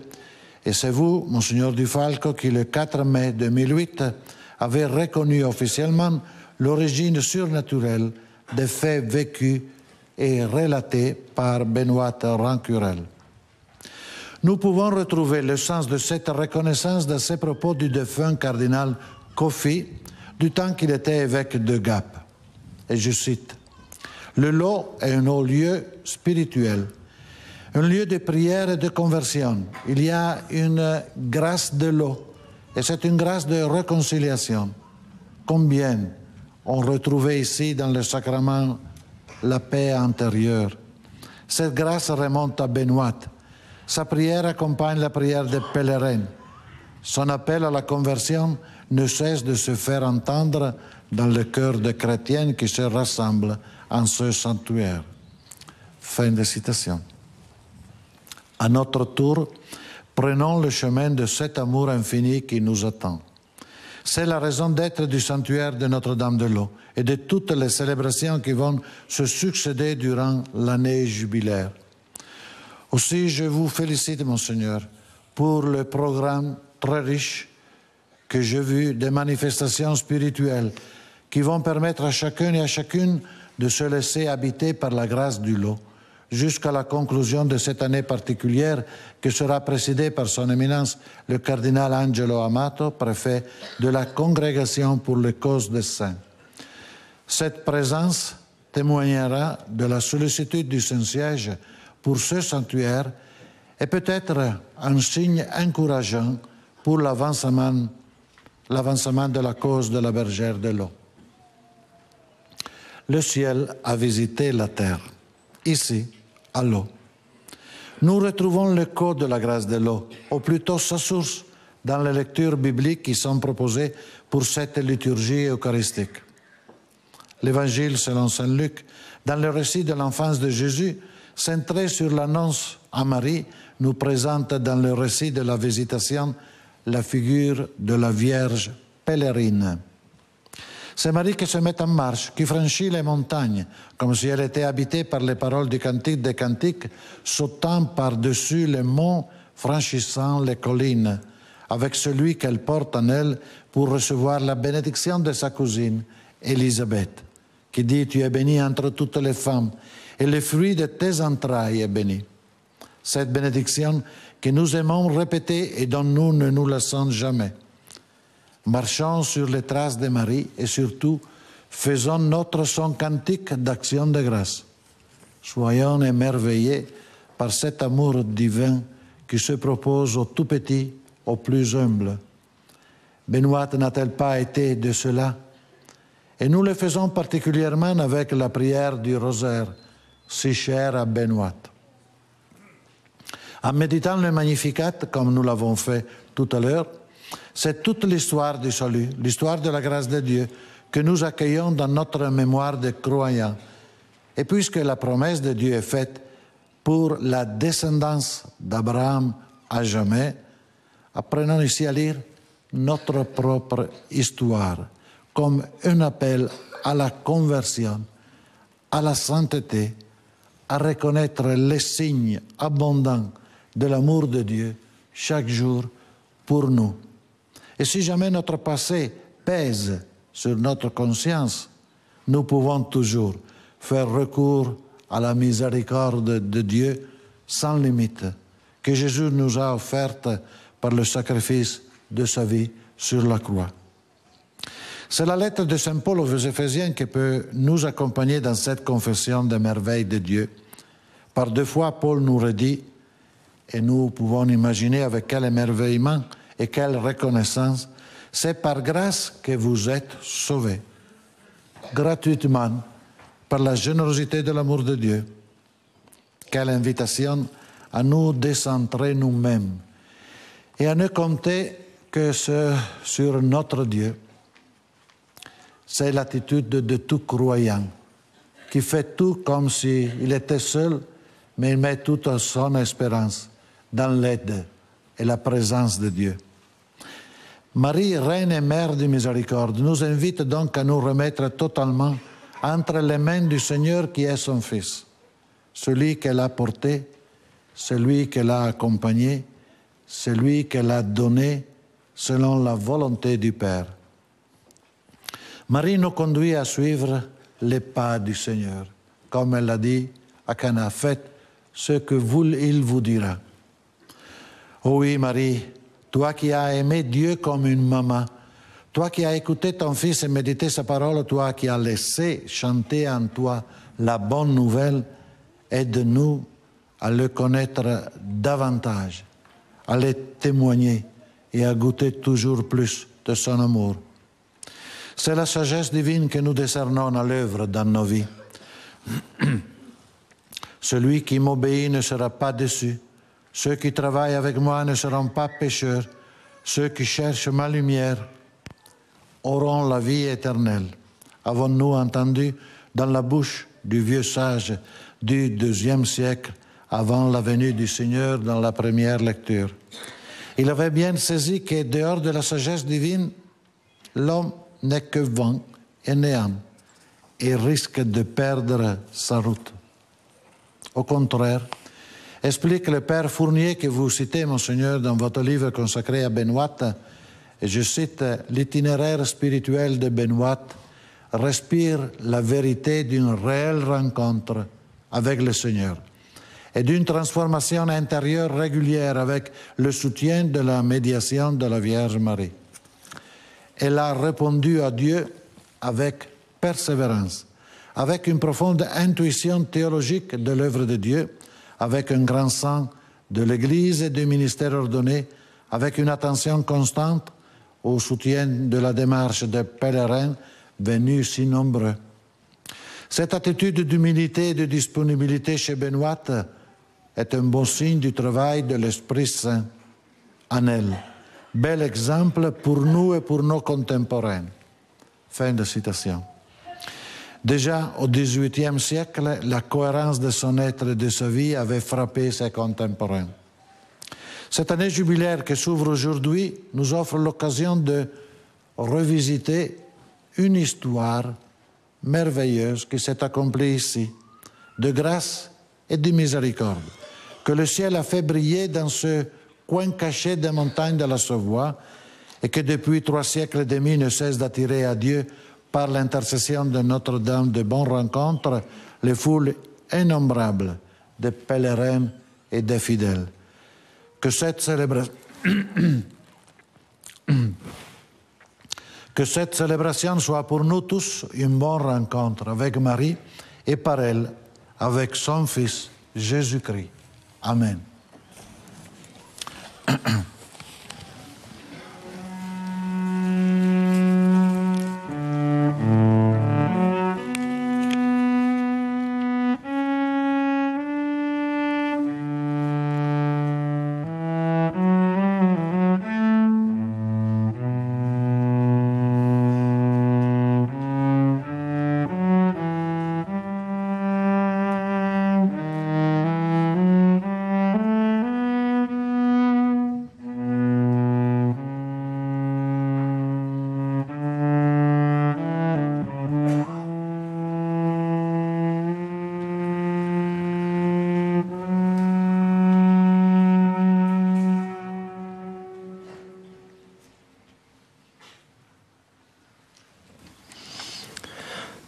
[SPEAKER 7] et c'est vous, Monseigneur Di Falco, qui le 4 mai 2008 avez reconnu officiellement l'origine surnaturelle des faits vécus et relatés par Benoît Rancurel. Nous pouvons retrouver le sens de cette reconnaissance dans ces propos du défunt cardinal Cauffy, du temps qu'il était évêque de Gap. Et je cite, « Le lot est un haut lieu spirituel, un lieu de prière et de conversion. Il y a une grâce de l'eau, et c'est une grâce de réconciliation. Combien on retrouvait ici dans le sacrement la paix intérieure. Cette grâce remonte à Benoît. Sa prière accompagne la prière des pèlerins. Son appel à la conversion ne cesse de se faire entendre dans le cœur des chrétiens qui se rassemblent en ce sanctuaire. » Fin de citation. À notre tour, prenons le chemin de cet amour infini qui nous attend. C'est la raison d'être du sanctuaire de Notre-Dame-de-Lot et de toutes les célébrations qui vont se succéder durant l'année jubilaire. Aussi, je vous félicite, Monseigneur, pour le programme très riche que j'ai vu des manifestations spirituelles qui vont permettre à chacun et à chacune de se laisser habiter par la grâce du lot jusqu'à la conclusion de cette année particulière qui sera présidée par son éminence le cardinal Angelo Amato, préfet de la Congrégation pour les causes des saints. Cette présence témoignera de la sollicitude du Saint-Siège pour ce sanctuaire et peut-être un signe encourageant pour l'avancement de la cause de la bergère de l'eau. Le ciel a visité la terre. Ici, à l'eau, nous retrouvons l'écho de la grâce de l'eau, ou plutôt sa source, dans les lectures bibliques qui sont proposées pour cette liturgie eucharistique. L'Évangile selon saint Luc, dans le récit de l'enfance de Jésus, centré sur l'annonce à Marie, nous présente dans le récit de la visitation la figure de la Vierge pèlerine. C'est Marie qui se met en marche, qui franchit les montagnes, comme si elle était habitée par les paroles du Cantique des Cantiques, sautant par-dessus les monts, franchissant les collines, avec celui qu'elle porte en elle pour recevoir la bénédiction de sa cousine, Élisabeth, qui dit « Tu es bénie entre toutes les femmes, et le fruit de tes entrailles est béni. » Cette bénédiction que nous aimons répéter et dont nous ne nous lassons jamais. Marchons sur les traces de Marie et surtout, faisons notre son cantique d'action de grâce. Soyons émerveillés par cet amour divin qui se propose au tout petit, au plus humble. Benoît n'a-t-elle pas été de cela? Et nous le faisons particulièrement avec la prière du rosaire, si chère à Benoît. En méditant le Magnificat, comme nous l'avons fait tout à l'heure, c'est toute l'histoire du salut, l'histoire de la grâce de Dieu que nous accueillons dans notre mémoire de croyants. Et puisque la promesse de Dieu est faite pour la descendance d'Abraham à jamais, apprenons ici à lire notre propre histoire comme un appel à la conversion, à la sainteté, à reconnaître les signes abondants de l'amour de Dieu chaque jour pour nous. Et si jamais notre passé pèse sur notre conscience, nous pouvons toujours faire recours à la miséricorde de Dieu sans limite, que Jésus nous a offerte par le sacrifice de sa vie sur la croix. C'est la lettre de saint Paul aux Éphésiens qui peut nous accompagner dans cette confession des merveilles de Dieu. Par 2 fois, Paul nous redit, et nous pouvons imaginer avec quel émerveillement et quelle reconnaissance, c'est par grâce que vous êtes sauvés, gratuitement, par la générosité de l'amour de Dieu. Quelle invitation à nous décentrer nous-mêmes et à ne compter que sur notre Dieu. C'est l'attitude de tout croyant qui fait tout comme s'il était seul, mais il met toute son espérance dans l'aide et la présence de Dieu. Marie, Reine et Mère de miséricorde, nous invite donc à nous remettre totalement entre les mains du Seigneur qui est son Fils, celui qu'elle a porté, celui qu'elle a accompagné, celui qu'elle a donné selon la volonté du Père. Marie nous conduit à suivre les pas du Seigneur. Comme elle l'a dit à Cana, faites ce que il vous dira. Oh oui, Marie, toi qui as aimé Dieu comme une maman, toi qui as écouté ton Fils et médité sa parole, toi qui as laissé chanter en toi la bonne nouvelle, aide-nous à le connaître davantage, à le témoigner et à goûter toujours plus de son amour. C'est la sagesse divine que nous décernons à l'œuvre dans nos vies. Celui qui m'obéit ne sera pas déçu. Ceux qui travaillent avec moi ne seront pas pécheurs. Ceux qui cherchent ma lumière auront la vie éternelle. Avons-nous entendu dans la bouche du vieux sage du IIe siècle, avant la venue du Seigneur dans la première lecture? Il avait bien saisi que dehors de la sagesse divine, l'homme n'est que vent et néant et risque de perdre sa route. Au contraire, explique le Père Fournier que vous citez, Monseigneur, dans votre livre consacré à Benoît, et je cite, l'itinéraire spirituel de Benoît respire la vérité d'une réelle rencontre avec le Seigneur et d'une transformation intérieure régulière avec le soutien de la médiation de la Vierge Marie. Elle a répondu à Dieu avec persévérance, avec une profonde intuition théologique de l'œuvre de Dieu, avec un grand sens de l'Église et du ministère ordonné, avec une attention constante au soutien de la démarche des pèlerins venus si nombreux. Cette attitude d'humilité et de disponibilité chez Benoît est un bon signe du travail de l'Esprit Saint en elle. Bel exemple pour nous et pour nos contemporains. Fin de citation. Déjà au XVIIIe siècle, la cohérence de son être et de sa vie avait frappé ses contemporains. Cette année jubilaire qui s'ouvre aujourd'hui nous offre l'occasion de revisiter une histoire merveilleuse qui s'est accomplie ici, de grâce et de miséricorde, que le ciel a fait briller dans ce coin caché des montagnes de la Savoie et que depuis 3 siècles et demi ne cesse d'attirer à Dieu par l'intercession de Notre-Dame de bonnes rencontres les foules innombrables de pèlerins et de fidèles. Que cette célébration soit pour nous tous une bonne rencontre avec Marie et par elle avec son Fils Jésus-Christ. Amen.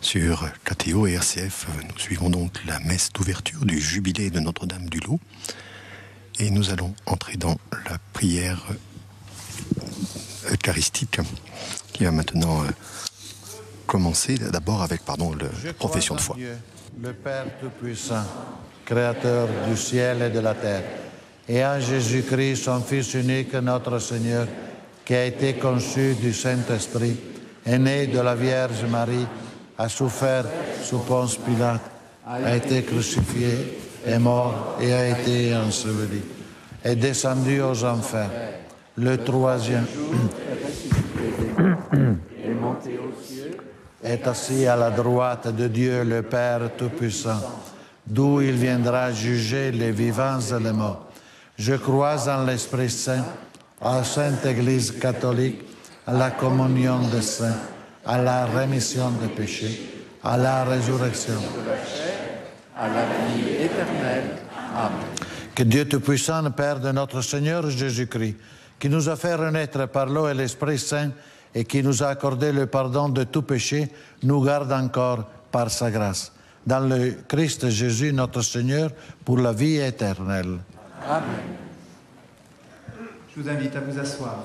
[SPEAKER 2] Sur KTO et RCF, nous suivons donc la messe d'ouverture du jubilé de Notre-Dame du Lot et nous allons entrer dans la prière eucharistique qui va maintenant commencer d'abord avec la profession de foi.
[SPEAKER 7] Dieu, le Père Tout-Puissant, Créateur du ciel et de la terre, et en Jésus-Christ, son Fils unique, notre Seigneur, qui a été conçu du Saint-Esprit, est né de la Vierge Marie, a souffert sous Ponce Pilate, a été crucifié, est mort et a été enseveli, est descendu aux enfers. Le 3e est monté aux cieux, est assis à la droite de Dieu le Père Tout-Puissant, d'où il viendra juger les vivants et les morts. Je crois en l'Esprit Saint, à la Sainte Église catholique, à la communion des saints, à la rémission des péchés, à la résurrection de la chair, à la vie éternelle. Amen. Que Dieu Tout-Puissant, Père de notre Seigneur Jésus-Christ, qui nous a fait renaître par l'eau et l'Esprit Saint et qui nous a accordé le pardon de tout péché, nous garde encore par sa grâce. Dans le Christ Jésus, notre Seigneur, pour la vie éternelle.
[SPEAKER 5] Amen. Je vous invite à vous asseoir.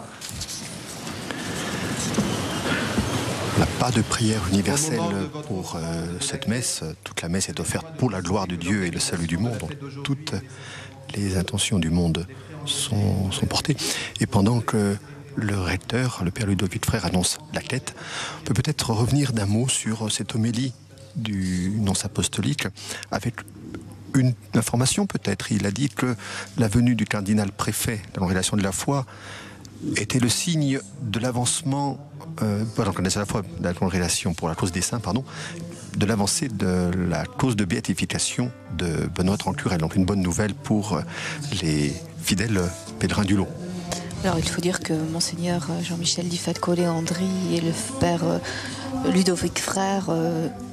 [SPEAKER 2] Il n'y a pas de prière universelle pour cette messe. Toute la messe est offerte pour la gloire de Dieu et le salut du monde. Donc, toutes les intentions du monde sont portées. Et pendant que le recteur, le père Ludovic Frère, annonce la quête, on peut peut-être revenir d'un mot sur cette homélie du nonce apostolique avec une information peut-être. Il a dit que la venue du cardinal préfet de la Congrégation de la foi était le signe de l'avancement, pas de la foi, de la Congrégation pour la cause des saints, pardon, de l'avancée de la cause de béatification de Benoît Trancurel. Donc une bonne nouvelle pour les fidèles pèlerins du lot.
[SPEAKER 6] Alors il faut dire que Monseigneur Jean-Michel Di Fatco-Leandri et le père Ludovic Frère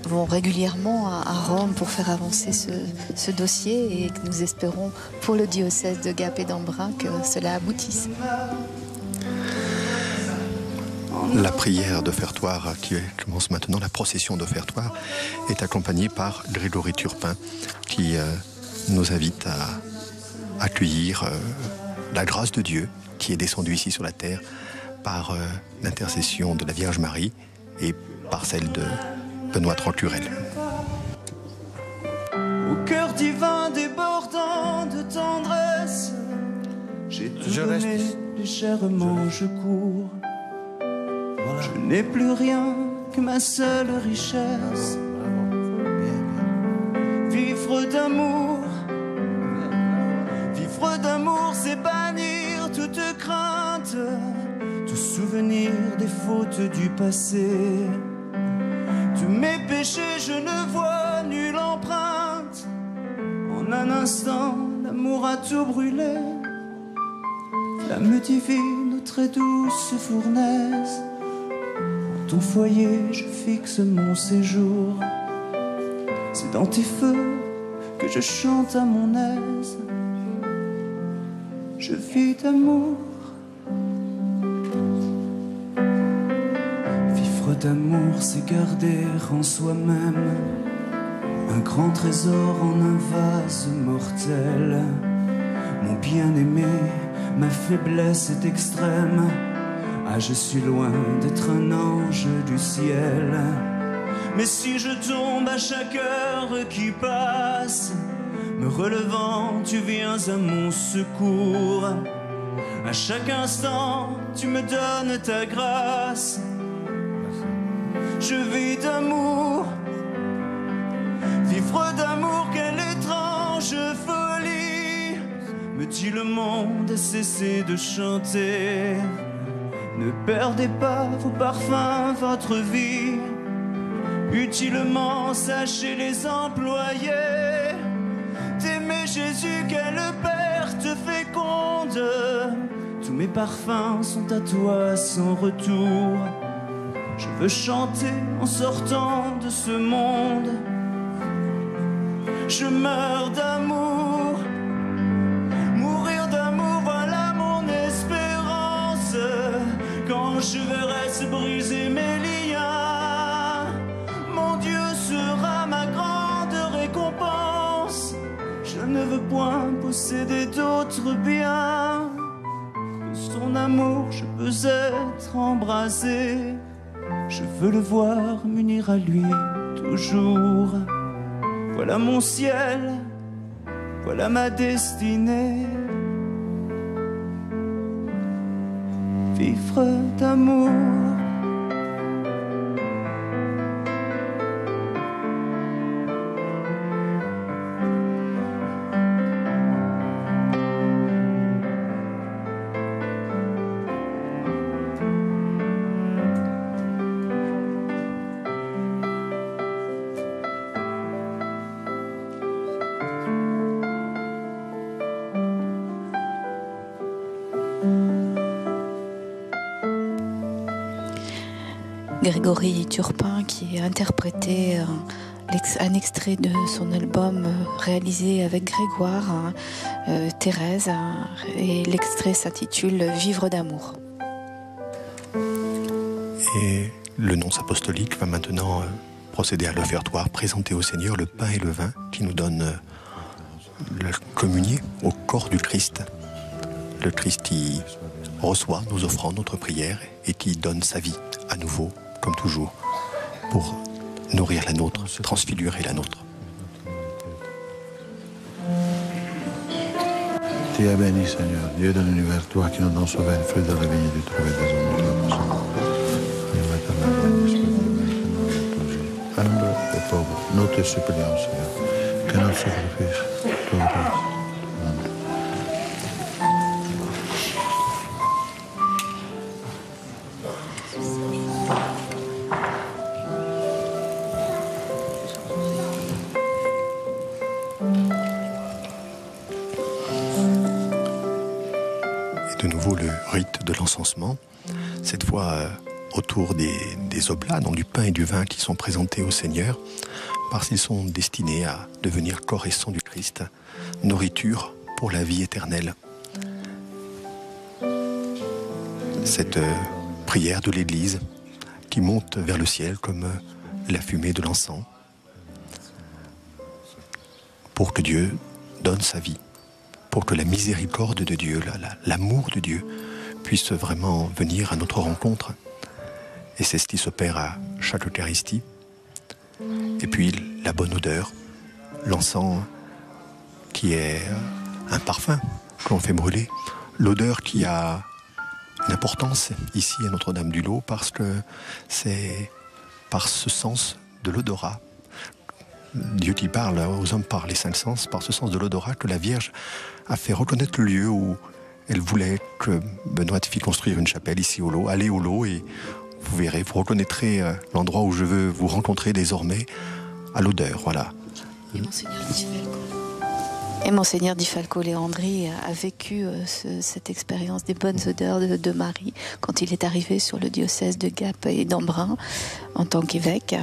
[SPEAKER 6] vont régulièrement à Rome pour faire avancer ce dossier et que nous espérons pour le diocèse de Gap et d'Embrun que cela aboutisse.
[SPEAKER 2] La prière d'offertoire qui commence maintenant, la procession d'offertoire, est accompagnée par Grégory Turpin qui nous invite à accueillir la grâce de Dieu qui est descendue ici sur la terre par l'intercession de la Vierge Marie et par celle de Benoît Trancurel.
[SPEAKER 12] Au cœur divin débordant de tendresse, j'ai tout donné, légèrement je cours. Voilà. Je n'ai plus rien que ma seule richesse. Vivre d'amour, c'est bannir toute crainte, tout souvenir des fautes du passé. De mes péchés, je ne vois nulle empreinte. En un instant, l'amour a tout brûlé. Flamme divine, très douce fournaise. En ton foyer, je fixe mon séjour. C'est dans tes feux que je chante à mon aise. Je vis d'amour. Vivre d'amour, c'est garder en soi-même un grand trésor en un vase mortel. Mon bien-aimé, ma faiblesse est extrême. Ah, je suis loin d'être un ange du ciel. Mais si je tombe à chaque heure qui passe, me relevant, tu viens à mon secours. À chaque instant, tu me donnes ta grâce. Je vis d'amour. Vivre d'amour, quelle étrange folie. Me dit le monde, cessez de chanter. Ne perdez pas vos parfums, votre vie. Utilement, sachez les employer. D'aimer Jésus, quelle perte féconde. Tous mes parfums sont à toi sans retour. Je veux chanter en sortant de ce monde. Je meurs d'amour. Mourir d'amour, voilà mon espérance. Quand je verrai se briser mes liens, mon Dieu sera ma grande récompense. Je ne veux point posséder d'autres biens. De son amour, je peux être embrasé. Je veux le voir m'unir à lui toujours. Voilà mon ciel, voilà ma destinée. Vivre d'amour.
[SPEAKER 6] Grégory Turpin qui a interprété un extrait de son album réalisé avec Grégoire, Thérèse, et l'extrait s'intitule « Vivre d'amour ».
[SPEAKER 2] Et le nonce apostolique va maintenant procéder à l'offertoire, présenter au Seigneur le pain et le vin qui nous donnent la communier au corps du Christ. Le Christ qui reçoit nos offrandes, notre prière et qui donne sa vie à nouveau, comme toujours, pour nourrir la nôtre, transfigurer la nôtre.
[SPEAKER 7] Tu es béni, Seigneur, Dieu de l'univers, toi qui nous donnes sauvé le fruit de la vigne du trouvé des hommes de la passion. Humble et pauvre, nous te supplions, Seigneur, que notre sacrifice te obéisse.
[SPEAKER 2] De nouveau le rite de l'encensement, cette fois autour des oblats, donc du pain et du vin qui sont présentés au Seigneur, parce qu'ils sont destinés à devenir corps et sang du Christ, nourriture pour la vie éternelle. Cette prière de l'Église qui monte vers le ciel comme la fumée de l'encens, pour que Dieu donne sa vie, pour que la miséricorde de Dieu, l'amour de Dieu puisse vraiment venir à notre rencontre. Et c'est ce qui s'opère à chaque Eucharistie. Et puis la bonne odeur, l'encens qui est un parfum que l'on fait brûler, l'odeur qui a une importance ici à Notre-Dame-du-Lot parce que c'est par ce sens de l'odorat, Dieu qui parle aux hommes par les cinq sens, par ce sens de l'odorat, que la Vierge a fait reconnaître le lieu où elle voulait que Benoît fit construire une chapelle ici au Lot. Allez au Lot et vous verrez, vous reconnaîtrez l'endroit où je veux vous rencontrer désormais à l'odeur, voilà.
[SPEAKER 6] Et Monseigneur Di Falco Leandri a vécu cette expérience des bonnes odeurs de Marie quand il est arrivé sur le diocèse de Gap et d'Embrun en tant qu'évêque.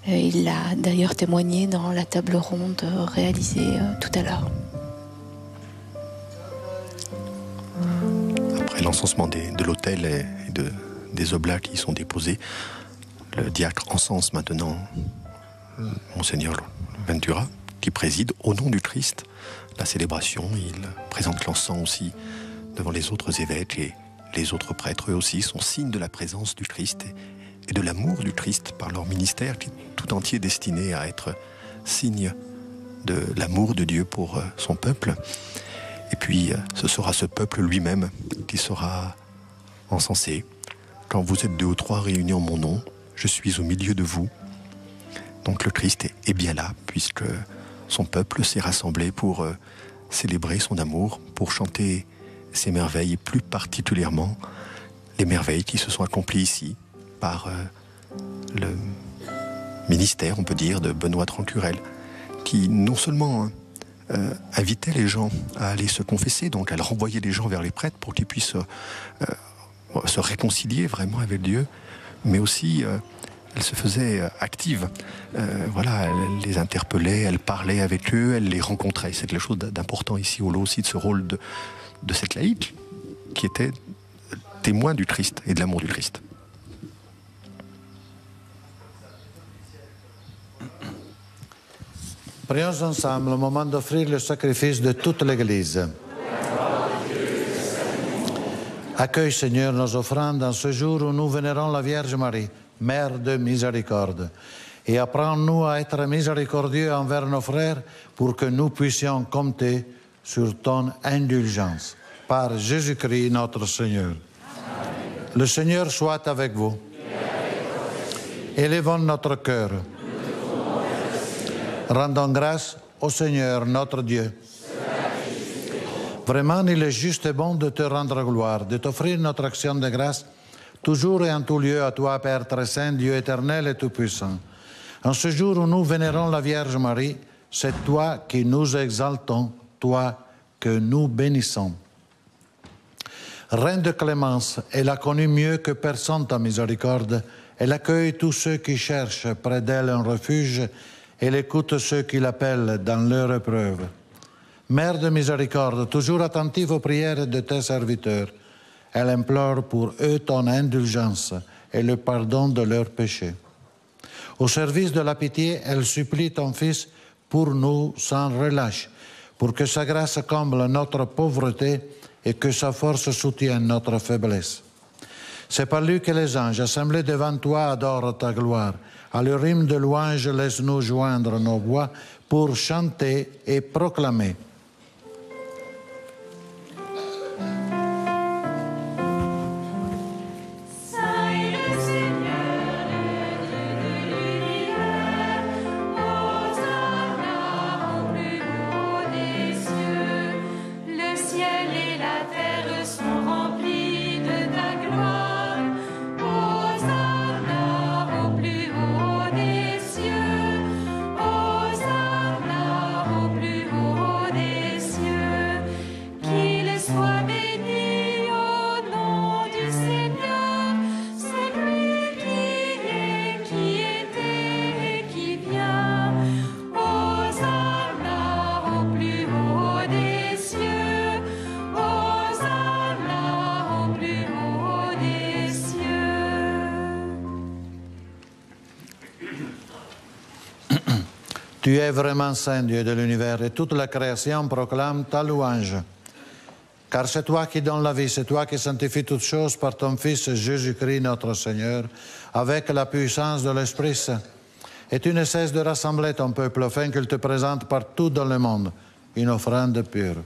[SPEAKER 6] Il l'a d'ailleurs témoigné dans la table ronde réalisée tout à l'heure.
[SPEAKER 2] Après l'encensement de l'autel et des oblats qui y sont déposés, le diacre encense maintenant Monseigneur Ventura, qui préside au nom du Christ la célébration. Il présente l'encens aussi devant les autres évêques et les autres prêtres. Eux aussi sont signes de la présence du Christ et de l'amour du Christ par leur ministère qui est tout entier destiné à être signe de l'amour de Dieu pour son peuple. Et puis ce sera ce peuple lui-même qui sera encensé. Quand vous êtes 2 ou 3 réunis en mon nom, je suis au milieu de vous. Donc le Christ est bien là, puisque son peuple s'est rassemblé pour célébrer son amour, pour chanter ses merveilles, et plus particulièrement les merveilles qui se sont accomplies ici par le ministère, on peut dire, de Benoît Trancurel, qui non seulement invitait les gens à aller se confesser, donc à renvoyer les gens vers les prêtres pour qu'ils puissent se réconcilier vraiment avec Dieu, mais aussi elle se faisait active. Voilà, elle les interpellait, elle parlait avec eux, elle les rencontrait. C'est quelque chose d'important ici au Lot aussi, de ce rôle de cette laïque qui était témoin du Christ et de l'amour du Christ.
[SPEAKER 7] Prions ensemble le moment d'offrir le sacrifice de toute l'Église. Accueille, Seigneur, nos offrandes en ce jour où nous vénérons la Vierge Marie, Mère de miséricorde, et apprends-nous à être miséricordieux envers nos frères pour que nous puissions compter sur ton indulgence. Par Jésus-Christ notre Seigneur. Amen. Le Seigneur soit avec vous. Élevons notre cœur. Rendons grâce au Seigneur notre Dieu. Vraiment, il est juste et bon de te rendre gloire, de t'offrir notre action de grâce, toujours et en tout lieu à toi, Père très saint, Dieu éternel et tout-puissant. En ce jour où nous vénérons la Vierge Marie, c'est toi qui nous exaltons, toi que nous bénissons. Reine de clémence, elle a connu mieux que personne ta miséricorde. Elle accueille tous ceux qui cherchent près d'elle un refuge. Elle écoute ceux qui l'appellent dans leur épreuve. Mère de miséricorde, toujours attentive aux prières de tes serviteurs, elle implore pour eux ton indulgence et le pardon de leurs péchés. Au service de la pitié, elle supplie ton Fils pour nous sans relâche, pour que sa grâce comble notre pauvreté et que sa force soutienne notre faiblesse. C'est par lui que les anges, assemblés devant toi, adorent ta gloire. À leur hymne de louange, laisse-nous joindre nos voix pour chanter et proclamer. Tu es vraiment saint, Dieu de l'univers, et toute la création proclame ta louange. Car c'est toi qui donnes la vie, c'est toi qui sanctifies toutes choses par ton Fils Jésus-Christ notre Seigneur, avec la puissance de l'Esprit Saint. Et tu ne cesses de rassembler ton peuple afin qu'il te présente partout dans le monde une offrande pure.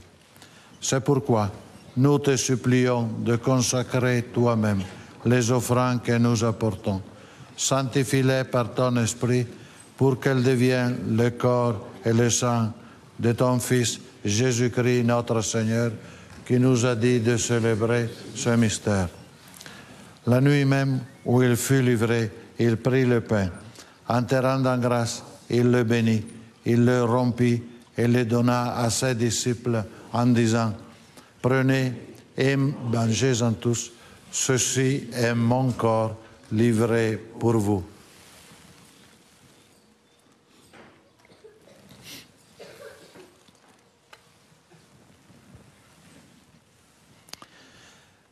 [SPEAKER 7] C'est pourquoi nous te supplions de consacrer toi-même les offrandes que nous apportons. Sanctifie-les par ton Esprit, pour qu'elle devienne le corps et le sang de ton Fils Jésus-Christ notre Seigneur, qui nous a dit de célébrer ce mystère. La nuit même où il fut livré, il prit le pain. En te rendant grâce, il le bénit, il le rompit et le donna à ses disciples en disant, « Prenez et mangez-en tous, ceci est mon corps livré pour vous. »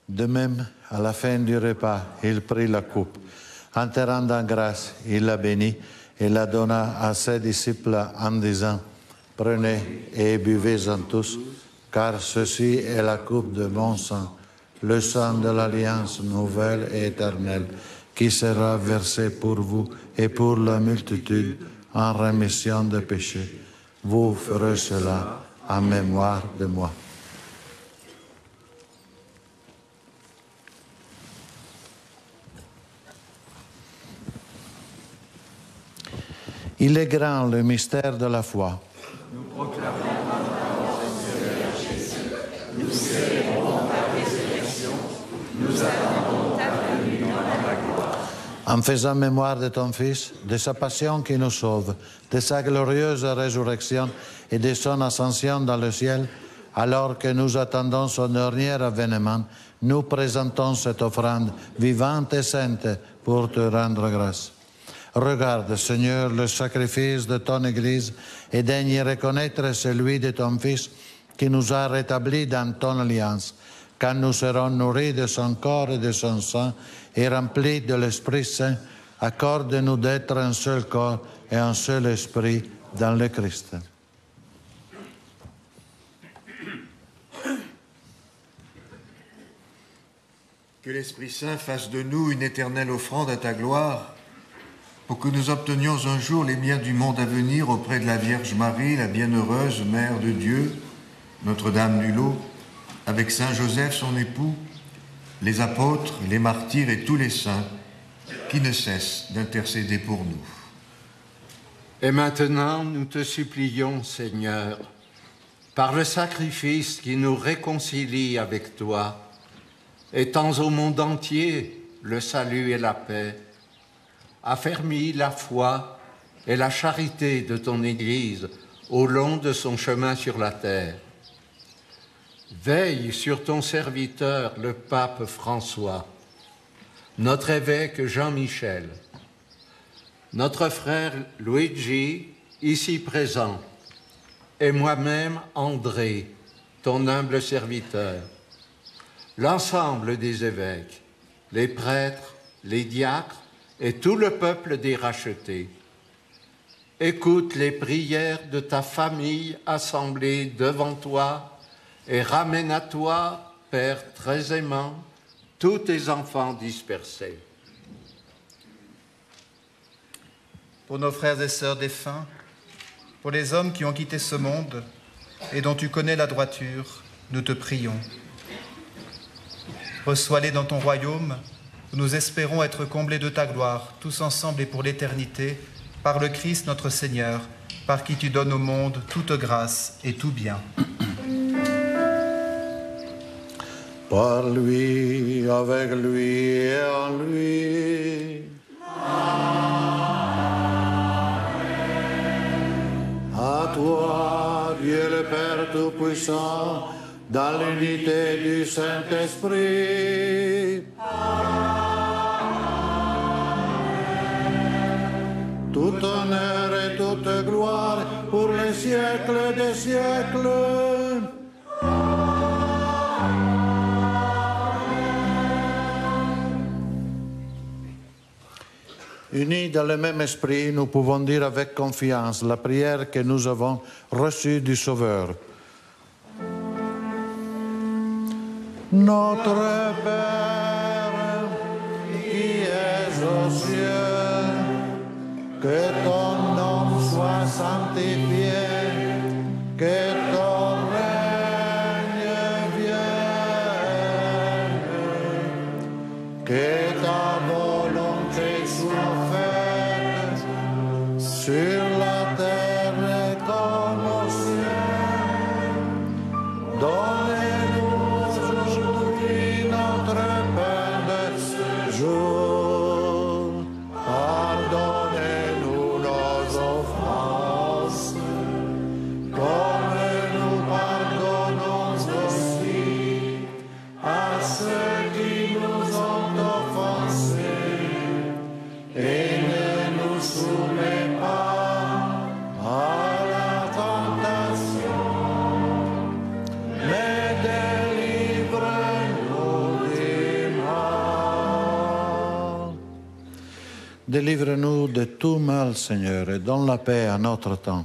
[SPEAKER 7] De même, à la fin du repas, il prit la coupe. En te rendant grâce, il la bénit et la donna à ses disciples en disant, « Prenez et buvez-en tous, car ceci est la coupe de mon sang, le sang de l'alliance nouvelle et éternelle, qui sera versé pour vous et pour la multitude en rémission des péchés. Vous ferez cela en mémoire de moi. » Il est grand le mystère de la foi.
[SPEAKER 13] Nous proclamons ta mort, Seigneur Jésus. Nous célébrons ta résurrection. Nous attendons ta venue dans la gloire.
[SPEAKER 7] En faisant mémoire de ton Fils, de sa passion qui nous sauve, de sa glorieuse résurrection et de son ascension dans le ciel, alors que nous attendons son dernier avènement, nous présentons cette offrande vivante et sainte pour te rendre grâce. Regarde, Seigneur, le sacrifice de ton Église et daigne reconnaître celui de ton Fils qui nous a rétablis dans ton alliance. Quand nous serons nourris de son corps et de son sang et remplis de l'Esprit Saint, accorde-nous d'être un seul corps et un seul esprit dans le Christ.
[SPEAKER 14] Que l'Esprit Saint fasse de nous une éternelle offrande à ta gloire, pour que nous obtenions un jour les biens du monde à venir auprès de la Vierge Marie, la bienheureuse Mère de Dieu, Notre-Dame du Lot, avec Saint Joseph, son époux, les apôtres, les martyrs et tous les saints qui ne cessent d'intercéder pour nous.
[SPEAKER 15] Et maintenant, nous te supplions, Seigneur, par le sacrifice qui nous réconcilie avec toi, étends au monde entier le salut et la paix, affermis la foi et la charité de ton Église au long de son chemin sur la terre. Veille sur ton serviteur, le pape François, notre évêque Jean-Michel, notre frère Luigi, ici présent, et moi-même, André, ton humble serviteur, l'ensemble des évêques, les prêtres, les diacres et tout le peuple des rachetés. Écoute les prières de ta famille assemblée devant toi et ramène à toi, Père très aimant, tous tes enfants dispersés.
[SPEAKER 4] Pour nos frères et sœurs défunts, pour les hommes qui ont quitté ce monde et dont tu connais la droiture, nous te prions. Reçois-les dans ton royaume, où nous espérons être comblés de ta gloire, tous ensemble et pour l'éternité, par le Christ notre Seigneur, par qui tu donnes au monde toute grâce et tout bien.
[SPEAKER 7] Par lui, avec lui et en lui. À toi, Dieu le Père Tout-Puissant, dans l'unité du Saint-Esprit. Tout honneur et toute gloire pour les siècles des siècles. Unis dans le même esprit, nous pouvons dire avec confiance la prière que nous avons reçue du Sauveur. Notre Père, qui es aux cieux, que ton nom soit sanctifié, que ton règne vienne, que ta volonté soit faite sur la terre comme au ciel. Donnez-nous aujourd'hui notre pain de ce jour. Pardonnez-nous nos offenses, comme nous pardonnons aussi à ceux qui nous ont offensés. Et ne nous soumets pas à la tentation, mais délivre-nous du mal. Délivre-nous de tout mal, Seigneur, et donne la paix à notre temps.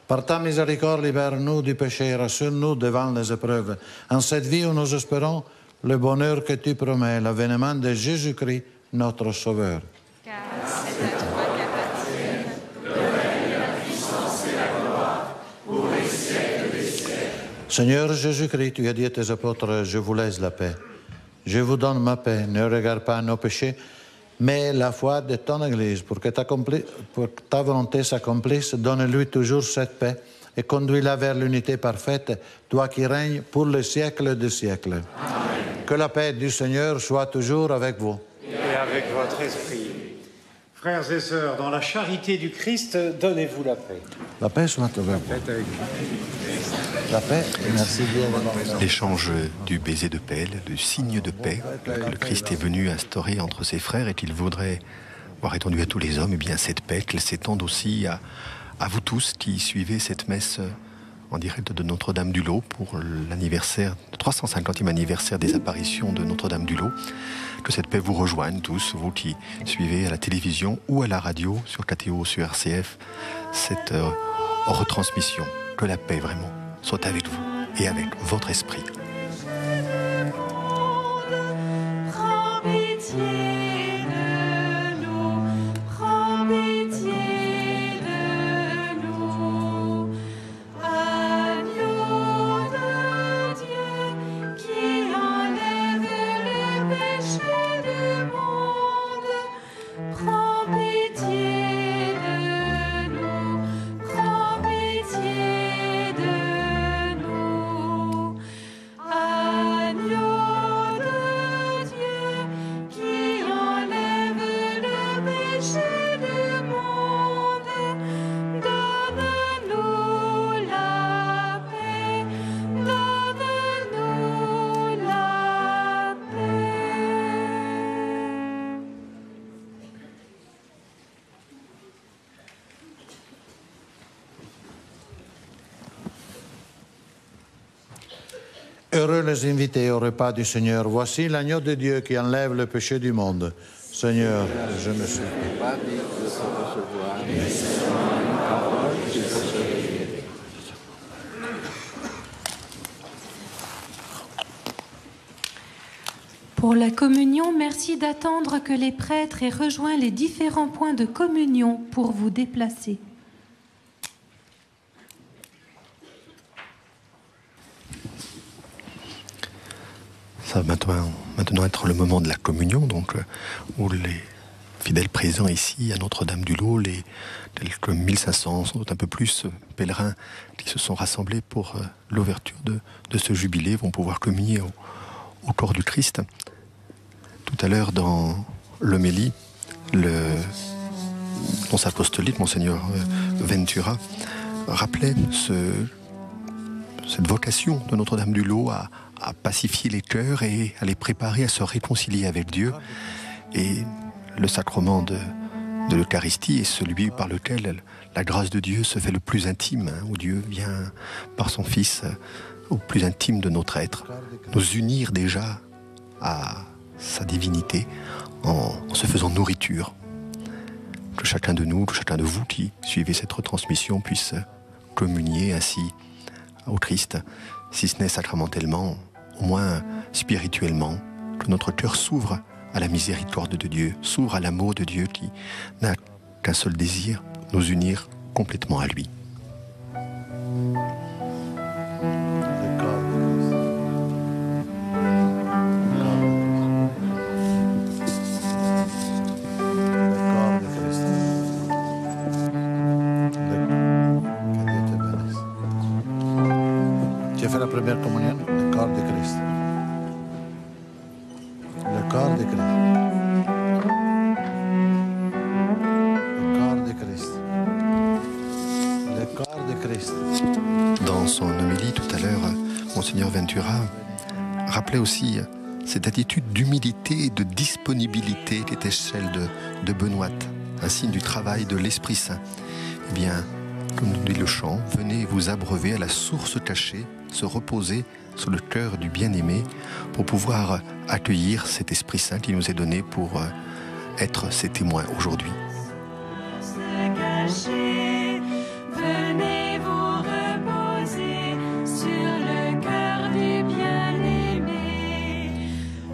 [SPEAKER 7] Par ta miséricorde, libère-nous du péché et rassure-nous devant les épreuves. En cette vie où nous espérons le bonheur que tu promets, l'avènement de Jésus-Christ, notre Sauveur.
[SPEAKER 8] Car c'est à toi qu'appartiennent le règne, la puissance et la gloire pour les siècles des siècles.
[SPEAKER 7] Seigneur Jésus-Christ, tu as dit à tes apôtres, je vous laisse la paix. Je vous donne ma paix. Ne regarde pas nos péchés, mais la foi de ton Église. Pour que ta volonté s'accomplisse, donne-lui toujours cette paix et conduis-la vers l'unité parfaite, toi qui règnes pour les siècles des siècles. Amen. Que la paix du Seigneur soit toujours avec vous.
[SPEAKER 11] Et avec votre esprit. Frères et sœurs, dans la charité du Christ, donnez-vous la paix.
[SPEAKER 7] La paix soit avec vous. La paix, merci bien.
[SPEAKER 2] L'échange du baiser de paix, le signe de paix que le Christ est venu instaurer entre ses frères et qu'il voudrait voir étendu à tous les hommes, et bien cette paix, qu'elle s'étende aussi à vous tous qui suivez cette messe en direct de Notre-Dame du Lot pour l'anniversaire, le 350e anniversaire des apparitions de Notre-Dame du Lot. Que cette paix vous rejoigne tous, vous qui suivez à la télévision ou à la radio, sur KTO, sur RCF, cette retransmission. Que la paix vraiment soit avec vous et avec votre esprit.
[SPEAKER 8] Prends pitié de nous, prends pitié de nous. Agneau de Dieu qui enlève le péché du monde, prends pitié de nous, prends pitié de nous.
[SPEAKER 7] Heureux les invités au repas du Seigneur. Voici l'agneau de Dieu qui enlève le péché du monde. Seigneur, je ne suis
[SPEAKER 15] pas digne de te recevoir.
[SPEAKER 10] Pour la communion, merci d'attendre que les prêtres aient rejoint les différents points de communion pour vous déplacer.
[SPEAKER 2] Ça va maintenant être le moment de la communion, donc, où les fidèles présents ici à Notre-Dame-du-Lot, les quelques 1500, sans doute un peu plus, pèlerins qui se sont rassemblés pour l'ouverture de ce jubilé, vont pouvoir communier au corps du Christ. Tout à l'heure, dans l'homélie, notre apostolite, Monseigneur Ventura, rappelait cette vocation de Notre-Dame-du-Lot à pacifier les cœurs et à les préparer à se réconcilier avec Dieu. Et le sacrement de l'Eucharistie est celui par lequel la grâce de Dieu se fait le plus intime, où Dieu vient par son Fils au plus intime de notre être, nous unir déjà à sa divinité en se faisant nourriture. Que chacun de nous, que chacun de vous qui suivez cette retransmission puisse communier ainsi au Christ, si ce n'est sacramentellement, au moins spirituellement, que notre cœur s'ouvre à la miséricorde de Dieu, s'ouvre à l'amour de Dieu qui n'a qu'un seul désir, nous unir complètement à lui.
[SPEAKER 7] Tu as fait la première communion, le corps de Christ. Le corps de Christ. Le corps de Christ. Le corps de Christ.
[SPEAKER 2] Dans son homélie tout à l'heure, Monseigneur Ventura rappelait aussi cette attitude d'humilité et de disponibilité qui était celle de Benoît, un signe du travail de l'Esprit Saint. Eh bien, comme nous dit le chant, venez vous abreuver à la source cachée, se reposer sur le cœur du bien-aimé pour pouvoir accueillir cet Esprit Saint qui nous est donné pour être ses témoins aujourd'hui.
[SPEAKER 3] Venez vous reposer sur le cœur du bien-aimé,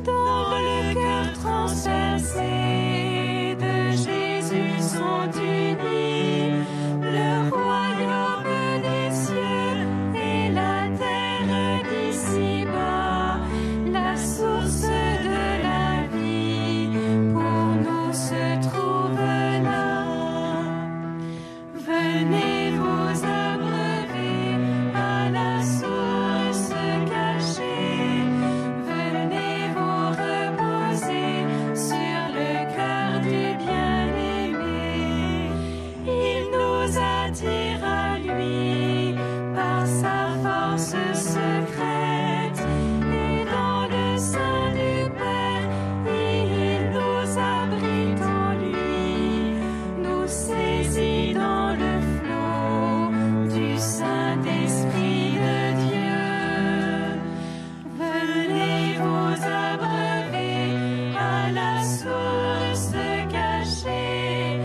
[SPEAKER 3] dans le cœur transpercé de Jésus sont unis le royaume des cieux et la terre d'ici-bas, la source de la vie pour nous se trouve là. Venez vous abreuver à la source cachée, venez vous reposer sur le cœur du bien-aimé. Il nous attire à lui par sa force secrète et dans le sein du Père, il nous abrite en lui, nous saisit dans le flot du Saint-Esprit de Dieu. Venez vous abreuver à la source cachée,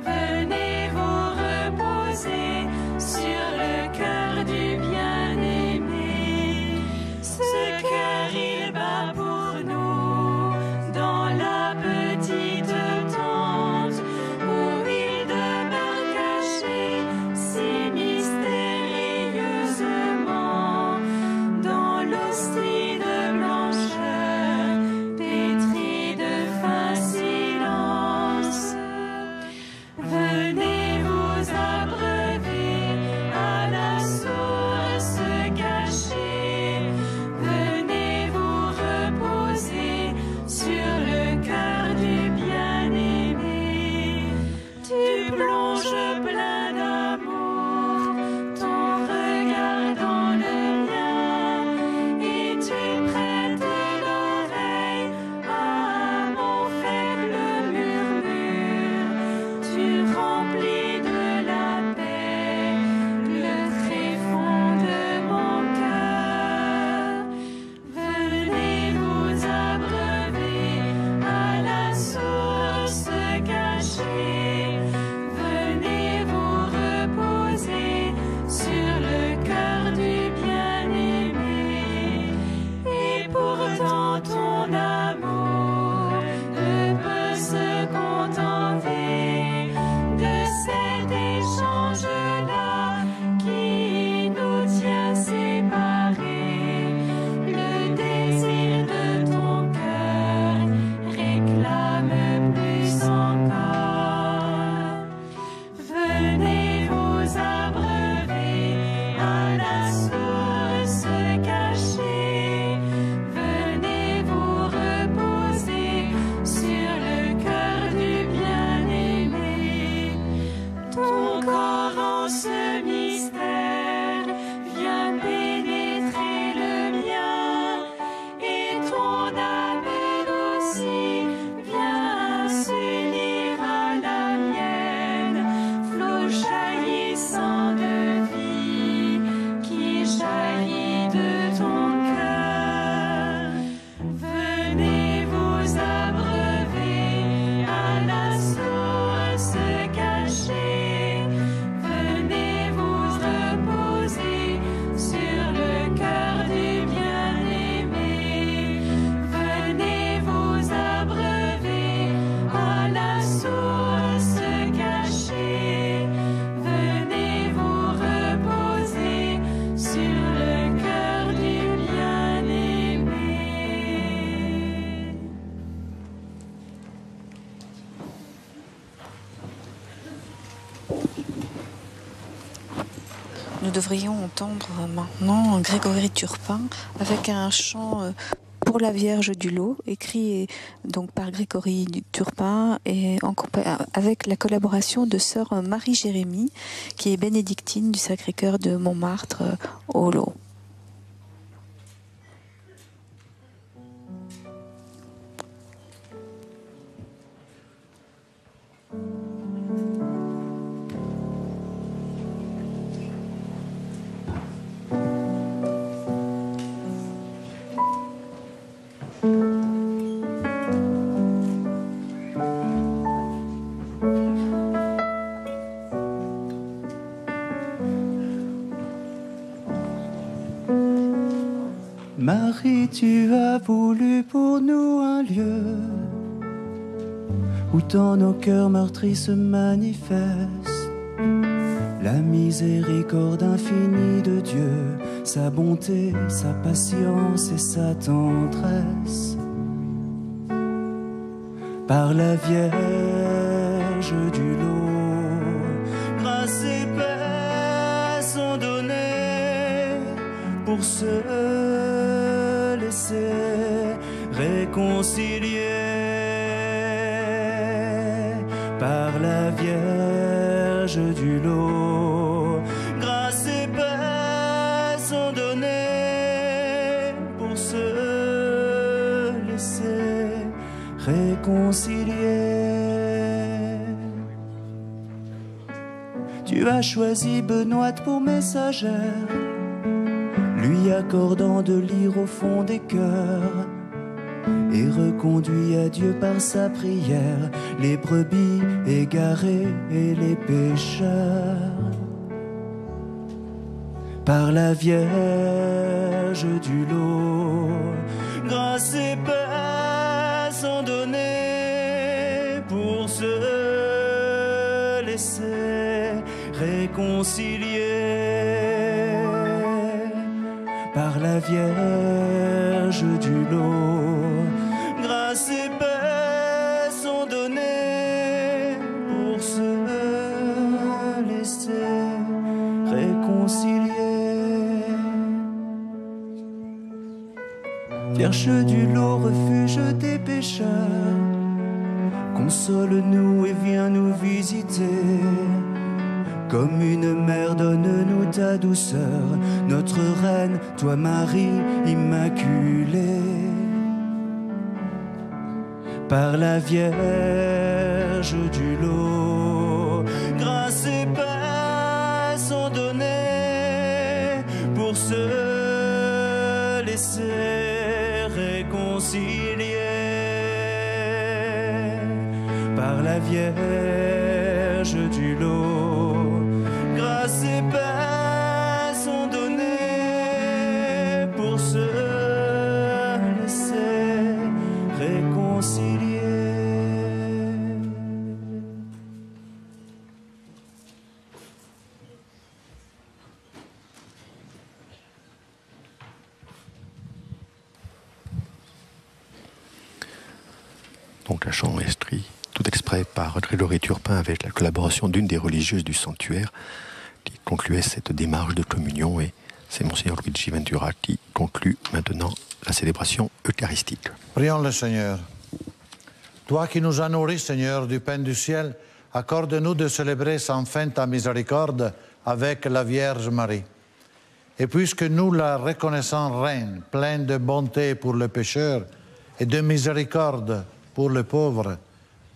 [SPEAKER 3] venez vous reposer sur le cœur du bien-aimé. Ce cœur il bat pour nous dans la petite tente où il demeure caché si mystérieusement dans l'hostie de blancheur pétrie de fin si
[SPEAKER 6] Nous devrions entendre maintenant Grégory Turpin avec un chant pour la Vierge du Lot, écrit donc par Grégory Turpin et avec la collaboration de sœur Marie-Jérémie, qui est bénédictine du Sacré-Cœur de Montmartre au Lot.
[SPEAKER 12] Marie, tu as voulu pour nous un lieu où dans nos cœurs meurtris se manifeste la miséricorde infinie de Dieu, sa bonté, sa patience et sa tendresse. Par la Vierge du Lot, grâce et paix sont données pour se laisser réconcilier. Par la Vierge du Lot, grâce et paix sont données pour se laisser réconcilier. Tu as choisi Benoît pour messagère, lui accordant de lire au fond des cœurs, et reconduit à Dieu par sa prière les brebis égarées et les pécheurs. Par la Vierge du Lot, grâce et paix sont données pour se laisser réconcilier. Par la Vierge du Lot, grâce et paix sont données pour se laisser réconcilier. Vierge du Lot, refuge des pécheurs, console-nous et viens nous visiter. Comme une mère, donne-nous ta douceur, notre reine, toi Marie immaculée. Par la Vierge du Lot, grâce et paix sont données pour se laisser réconcilier. Par la Vierge du Lot, grâce et paix sont données pour se laisser réconcilier.
[SPEAKER 2] Donc un chant instruit, tout exprès par Grégory Turpin avec la collaboration d'une des religieuses du sanctuaire qui concluait cette démarche de communion, et c'est Monseigneur Luigi Ventura qui conclut maintenant la célébration eucharistique.
[SPEAKER 7] Prions le Seigneur. Toi qui nous as nourris, Seigneur, du pain du ciel, accorde-nous de célébrer sans fin ta miséricorde avec la Vierge Marie. Et puisque nous la reconnaissons reine, pleine de bonté pour le pécheur et de miséricorde pour le pauvre,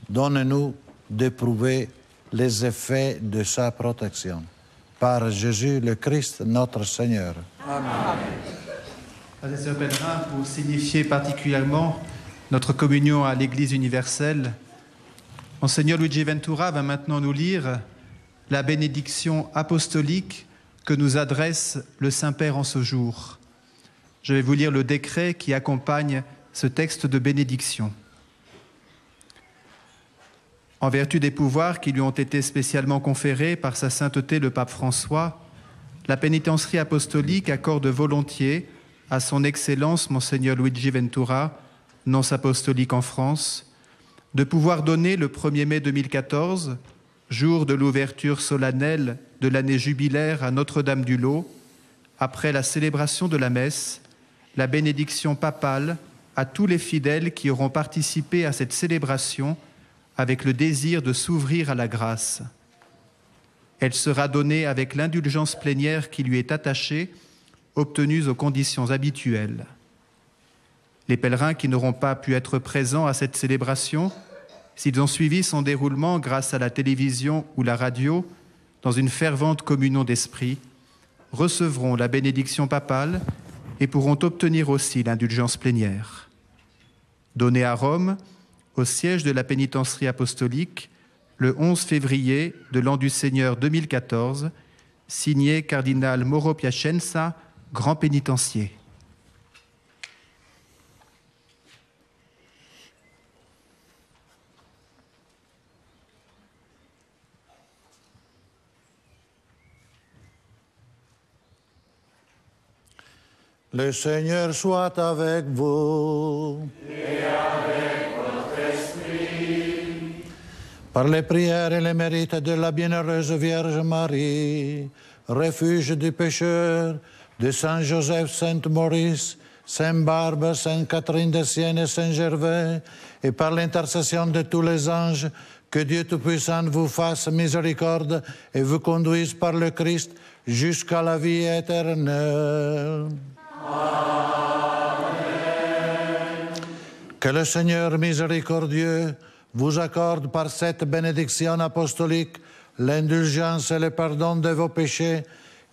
[SPEAKER 7] donne-nous d'éprouver les effets de sa protection. Par Jésus le Christ, notre Seigneur.
[SPEAKER 5] Amen. Frères et sœurs pèlerins, pour signifier particulièrement notre communion à l'Église universelle, Monseigneur Luigi Ventura va maintenant nous lire la bénédiction apostolique que nous adresse le Saint-Père en ce jour. Je vais vous lire le décret qui accompagne ce texte de bénédiction. En vertu des pouvoirs qui lui ont été spécialement conférés par sa sainteté le pape François, la pénitencerie apostolique accorde volontiers à son Excellence Monseigneur Luigi Ventura, nonce apostolique en France, de pouvoir donner le 1er mai 2014, jour de l'ouverture solennelle de l'année jubilaire à Notre-Dame-du-Lot, après la célébration de la messe, la bénédiction papale à tous les fidèles qui auront participé à cette célébration avec le désir de s'ouvrir à la grâce. Elle sera donnée avec l'indulgence plénière qui lui est attachée, obtenue aux conditions habituelles. Les pèlerins qui n'auront pas pu être présents à cette célébration, s'ils ont suivi son déroulement grâce à la télévision ou la radio, dans une fervente communion d'esprit, recevront la bénédiction papale et pourront obtenir aussi l'indulgence plénière. Donnée à Rome, au siège de la pénitencerie apostolique, le 11 février de l'an du Seigneur 2014, signé cardinal Mauro Piacenza, grand pénitencier.
[SPEAKER 7] Le Seigneur soit avec vous.
[SPEAKER 13] Et avec votre esprit.
[SPEAKER 7] Par les prières et les mérites de la bienheureuse Vierge Marie, refuge du pécheur, de Saint Joseph, Sainte Maurice, Sainte Barbe, Sainte Catherine de Sienne et Saint Gervais, et par l'intercession de tous les anges, que Dieu Tout-Puissant vous fasse miséricorde et vous conduise par le Christ jusqu'à la vie éternelle.
[SPEAKER 13] Amen.
[SPEAKER 7] Que le Seigneur miséricordieux vous accorde par cette bénédiction apostolique l'indulgence et le pardon de vos péchés,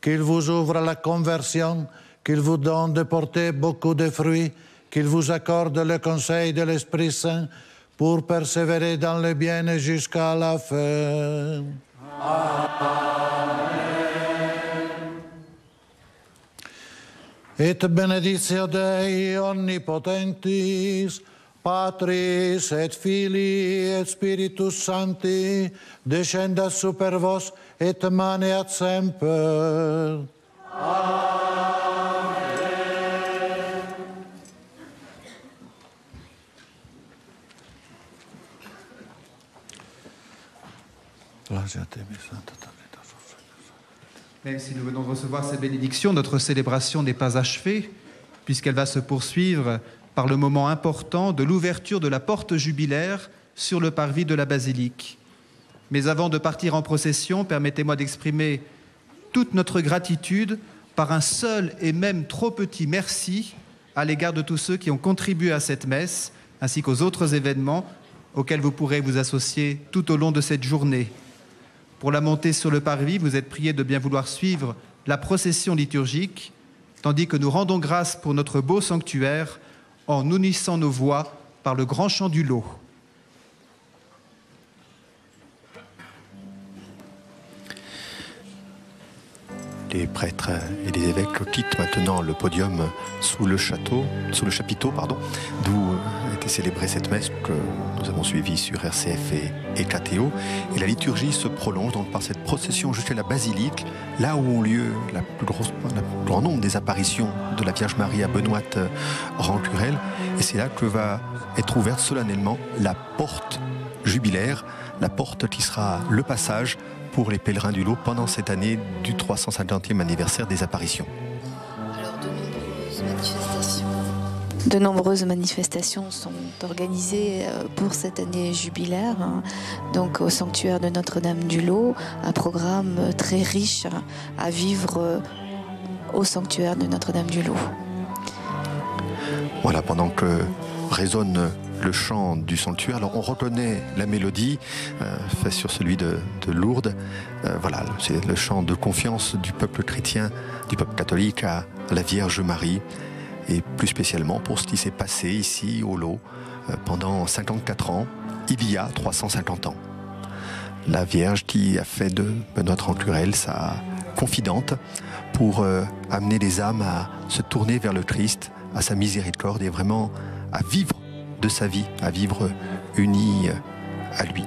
[SPEAKER 7] qu'il vous ouvre à la conversion, qu'il vous donne de porter beaucoup de fruits, qu'il vous accorde le conseil de l'Esprit Saint pour persévérer dans le bien jusqu'à la fin.
[SPEAKER 13] Amen.
[SPEAKER 7] Et benedictio Dei omnipotentis, Patris et Filii et Spiritus Sancti, descendat super vos et maneat semper.
[SPEAKER 13] Amen.
[SPEAKER 5] Même si nous venons de recevoir cette bénédiction, notre célébration n'est pas achevée, puisqu'elle va se poursuivre par le moment important de l'ouverture de la porte jubilaire sur le parvis de la basilique. Mais avant de partir en procession, permettez-moi d'exprimer toute notre gratitude par un seul et même trop petit merci à l'égard de tous ceux qui ont contribué à cette messe, ainsi qu'aux autres événements auxquels vous pourrez vous associer tout au long de cette journée. Pour la montée sur le parvis, vous êtes priés de bien vouloir suivre la procession liturgique, tandis que nous rendons grâce pour notre beau sanctuaire en unissant nos voix par le grand chant du lot.
[SPEAKER 2] Les prêtres et les évêques quittent maintenant le podium sous le chapiteau, d'où a été célébrée cette messe que nous avons suivie sur RCF et KTO. Et la liturgie se prolonge donc par cette procession jusqu'à la basilique, là où ont lieu le plus grand nombre des apparitions de la Vierge Marie à Benoît Rancurel. Et c'est là que va être ouverte solennellement la porte jubilaire, la porte qui sera le passage pour les pèlerins du lot pendant cette année du 350e anniversaire des apparitions.
[SPEAKER 6] Alors, de nombreuses manifestations sont organisées pour cette année jubilaire, donc au sanctuaire de Notre-Dame-du-Lot, un programme très riche à vivre au sanctuaire de Notre-Dame-du-Lot.
[SPEAKER 2] Voilà, pendant que résonne le chant du sanctuaire. Alors on reconnaît la mélodie fait sur celui de Lourdes. Voilà, c'est le chant de confiance du peuple chrétien, du peuple catholique à la Vierge Marie, et plus spécialement pour ce qui s'est passé ici au Lot pendant 54 ans, il y a 350 ans. La Vierge qui a fait de Benoît Rancurel sa confidente pour amener les âmes à se tourner vers le Christ, à sa miséricorde et vraiment à vivre de sa vie, à vivre unis à lui.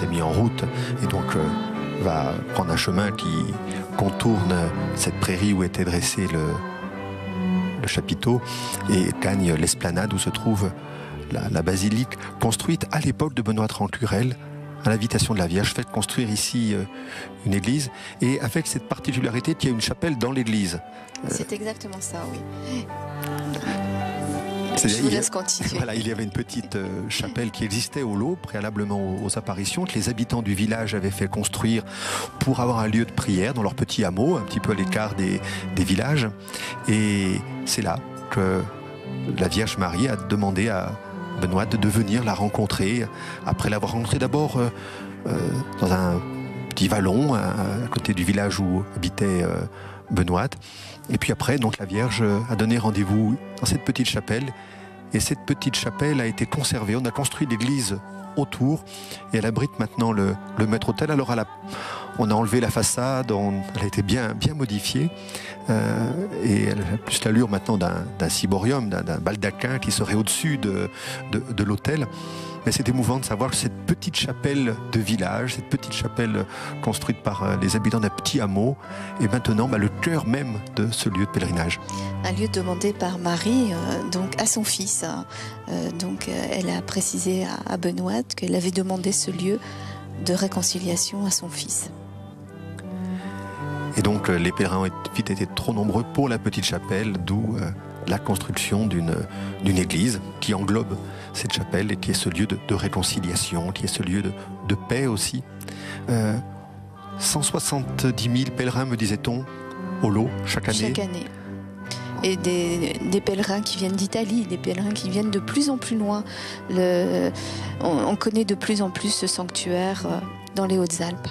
[SPEAKER 2] s'est mis en route et donc va prendre un chemin qui contourne cette prairie où était dressé le chapiteau et gagne l'esplanade où se trouve la basilique, construite à l'époque de Benoît Trancurel, à l'invitation de la Vierge, fait construire ici une église, et avec cette particularité qu'il y a une chapelle dans l'église.
[SPEAKER 6] C'est exactement ça, oui.
[SPEAKER 2] Je
[SPEAKER 6] vous laisse continuer.
[SPEAKER 2] Voilà, il y avait une petite chapelle qui existait au lot, préalablement aux apparitions, que les habitants du village avaient fait construire pour avoir un lieu de prière dans leur petit hameau, un petit peu à l'écart des villages. Et c'est là que la Vierge Marie a demandé à Benoît de venir la rencontrer, après l'avoir rencontrée d'abord dans un petit vallon à côté du village où habitait Benoît. Et puis après, donc, la Vierge a donné rendez-vous dans cette petite chapelle. Et cette petite chapelle a été conservée. On a construit l'église autour et elle abrite maintenant le maître-autel. Alors on a enlevé la façade, elle a été bien modifiée et elle a plus l'allure maintenant d'un ciborium, d'un baldaquin qui serait au-dessus de l'autel. Mais c'est émouvant de savoir que cette petite chapelle de village, cette petite chapelle construite par les habitants d'un petit hameau, est maintenant le cœur même de ce lieu de pèlerinage.
[SPEAKER 6] Un lieu demandé par Marie donc à son fils. Donc elle a précisé à Benoît qu'elle avait demandé ce lieu de réconciliation à son fils.
[SPEAKER 2] Et donc les pèlerins ont vite été trop nombreux pour la petite chapelle, d'où la construction d'une église qui englobe cette chapelle et qui est ce lieu de réconciliation, qui est ce lieu de paix aussi. 170 000 pèlerins, me disait-on, au lot chaque année.
[SPEAKER 6] Chaque année. Et des pèlerins qui viennent d'Italie, des pèlerins qui viennent de plus en plus loin. On connaît de plus en plus ce sanctuaire dans les Hautes-Alpes.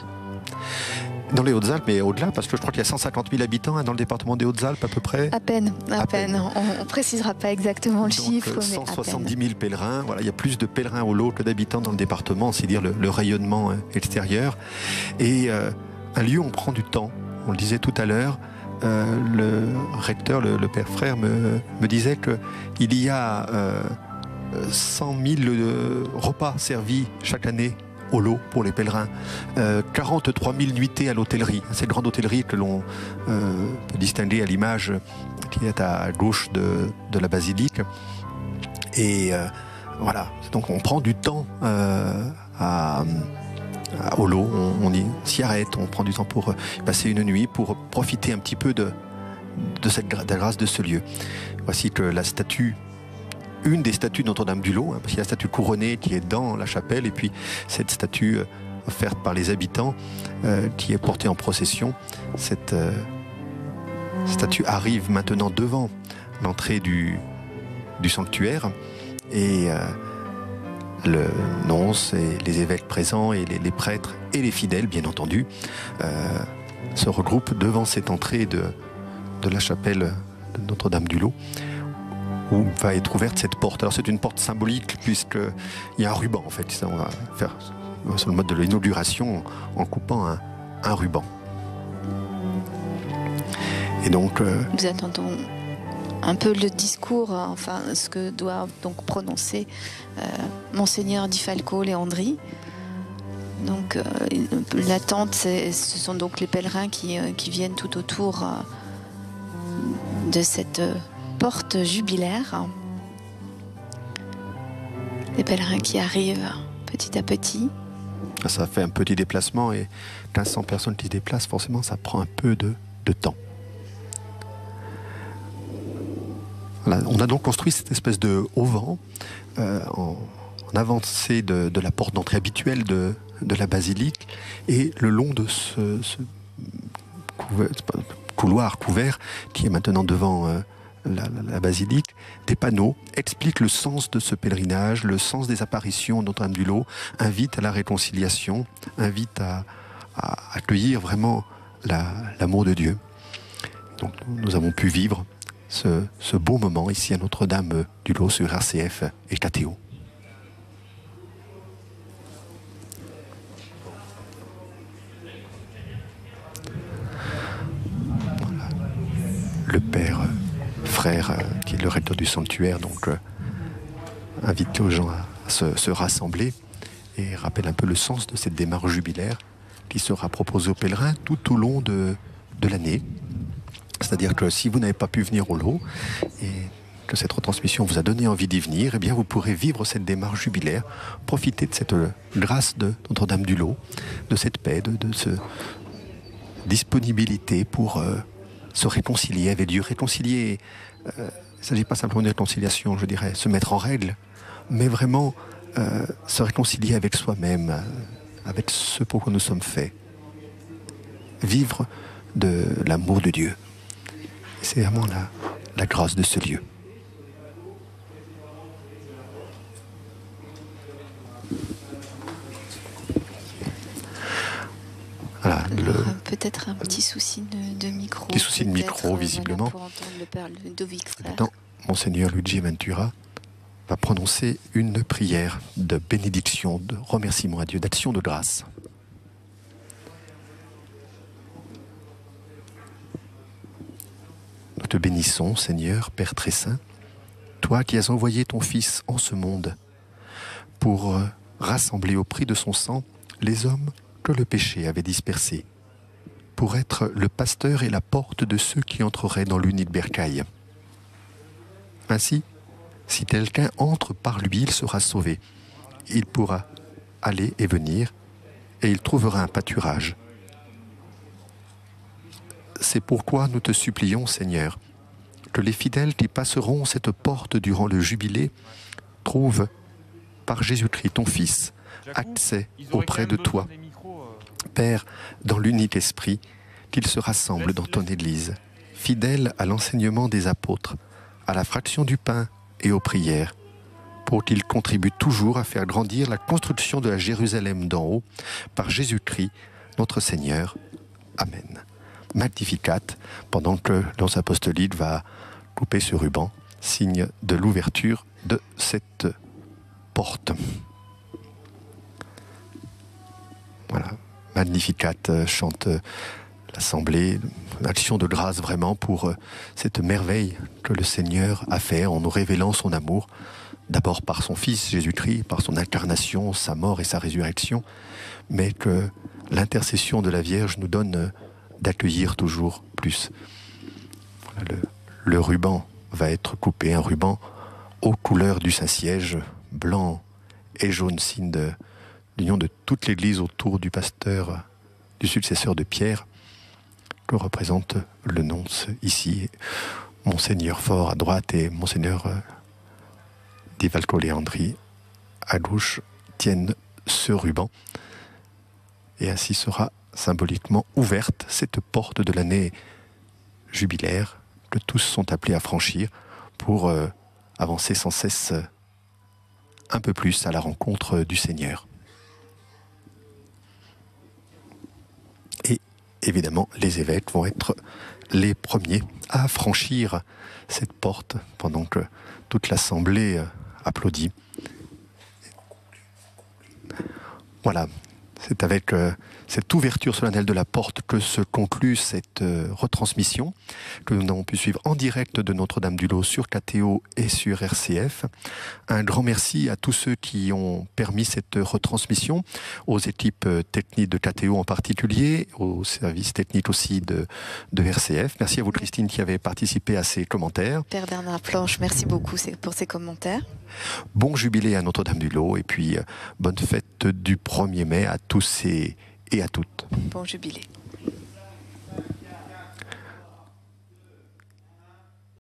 [SPEAKER 2] Dans les Hautes-Alpes, mais au-delà, parce que je crois qu'il y a 150 000 habitants dans le département des Hautes-Alpes à peu près.
[SPEAKER 6] À peine. On ne précisera pas exactement le chiffre, mais
[SPEAKER 2] 170 000 pèlerins. Voilà, il y a plus de pèlerins au lot que d'habitants dans le département, c'est dire le rayonnement extérieur. Et un lieu, on prend du temps. On le disait tout à l'heure. Le recteur, le père Frère, me disait qu'il y a 100 000 repas servis chaque année au lot pour les pèlerins, 43 000 nuitées à l'hôtellerie, cette grande hôtellerie que l'on peut distinguer à l'image qui est à gauche de la basilique. Et voilà, donc on prend du temps au lot, on s'y arrête, on prend du temps pour passer une nuit, pour profiter un petit peu de la grâce de ce lieu. Voici que la statue, une des statues de Notre-Dame du Lot, parce qu'il y a la statue couronnée qui est dans la chapelle, et puis cette statue offerte par les habitants qui est portée en procession. Cette statue arrive maintenant devant l'entrée du sanctuaire, et le nonce et les évêques présents et les prêtres et les fidèles, bien entendu, se regroupent devant cette entrée de la chapelle de Notre-Dame du Lot, où va être ouverte cette porte. Alors c'est une porte symbolique puisqu'il y a un ruban en fait. Ça, on va faire sur le mode de l'inauguration en coupant un ruban. Et donc
[SPEAKER 6] nous attendons un peu le discours, enfin ce que doit donc prononcer Monseigneur Di Falco Leandri. Donc l'attente, ce sont donc les pèlerins qui viennent tout autour de cette porte jubilaire. Les pèlerins qui arrivent petit à petit.
[SPEAKER 2] Ça fait un petit déplacement, et 1500 personnes qui se déplacent, forcément ça prend un peu de temps. Voilà, on a donc construit cette espèce de auvent en avancée de la porte d'entrée habituelle de la basilique, et le long de ce couloir couvert qui est maintenant devant la basilique, des panneaux expliquent le sens de ce pèlerinage, le sens des apparitions de Notre-Dame du Lot, invitent à la réconciliation, invitent à accueillir vraiment l'amour de Dieu. Donc nous avons pu vivre ce beau moment ici à Notre-Dame du Lot sur RCF et KTO. Voilà. Le père Frère, qui est le recteur du sanctuaire, donc invite les gens à se rassembler et rappelle un peu le sens de cette démarche jubilaire qui sera proposée aux pèlerins tout au long de l'année. C'est-à-dire que si vous n'avez pas pu venir au lot et que cette retransmission vous a donné envie d'y venir, eh bien vous pourrez vivre cette démarche jubilaire, profiter de cette grâce de Notre-Dame du Lot, de cette paix, de cette disponibilité pour se réconcilier avec Dieu. Réconcilier, il ne s'agit pas simplement de réconciliation, je dirais, se mettre en règle, mais vraiment se réconcilier avec soi-même, avec ce pourquoi nous sommes faits. Vivre de l'amour de Dieu. C'est vraiment la grâce de ce lieu. Voilà,
[SPEAKER 6] peut-être un petit souci de micro.
[SPEAKER 2] Petit souci de micro, visiblement.
[SPEAKER 6] Pour entendre le père Ludovic Frère.
[SPEAKER 2] Maintenant, Monseigneur Luigi Ventura va prononcer une prière de bénédiction, de remerciement à Dieu, d'action de grâce. Nous te bénissons, Seigneur, Père très saint, toi qui as envoyé ton Fils en ce monde pour rassembler au prix de son sang les hommes que le péché avait dispersés, pour être le pasteur et la porte de ceux qui entreraient dans l'uni de bercail. Ainsi, si quelqu'un entre par lui, il sera sauvé. Il pourra aller et venir, et il trouvera un pâturage. C'est pourquoi nous te supplions, Seigneur, que les fidèles qui passeront cette porte durant le jubilé trouvent, par Jésus-Christ, ton Fils, accès auprès de toi. Père, dans l'unique esprit, qu'ils se rassemblent dans ton Église, fidèles à l'enseignement des apôtres, à la fraction du pain et aux prières, pour qu'ils contribuent toujours à faire grandir la construction de la Jérusalem d'en haut, par Jésus-Christ, notre Seigneur. Amen. Magnificat, pendant que l'once apostolique va couper ce ruban, signe de l'ouverture de cette porte. Voilà, Magnificat chante l'Assemblée, une action de grâce vraiment pour cette merveille que le Seigneur a fait en nous révélant son amour, d'abord par son Fils Jésus-Christ, par son incarnation, sa mort et sa résurrection, mais que l'intercession de la Vierge nous donne d'accueillir toujours plus. Voilà, le ruban va être coupé, un ruban aux couleurs du Saint-Siège, blanc et jaune, signe de l'union de toute l'Église autour du pasteur, du successeur de Pierre, que représente le nonce ici, Monseigneur Faure à droite et Monseigneur Di Valcoleandri à gauche tiennent ce ruban. Et ainsi sera symboliquement ouverte cette porte de l'année jubilaire que tous sont appelés à franchir pour avancer sans cesse un peu plus à la rencontre du Seigneur. Et évidemment, les évêques vont être les premiers à franchir cette porte pendant que toute l'Assemblée applaudit. Voilà, c'est avec cette ouverture solennelle de la porte que se conclut cette retransmission que nous avons pu suivre en direct de Notre-Dame du Lot sur KTO et sur RCF. Un grand merci à tous ceux qui ont permis cette retransmission, aux équipes techniques de KTO en particulier, aux services techniques aussi de RCF. Merci à vous Christine qui avez participé à ces commentaires.
[SPEAKER 6] Père Bernard Planche, merci beaucoup pour ces commentaires.
[SPEAKER 2] Bon jubilé à Notre-Dame du Lot et puis bonne fête du 1er mai à tous et à toutes.
[SPEAKER 6] Bon jubilé.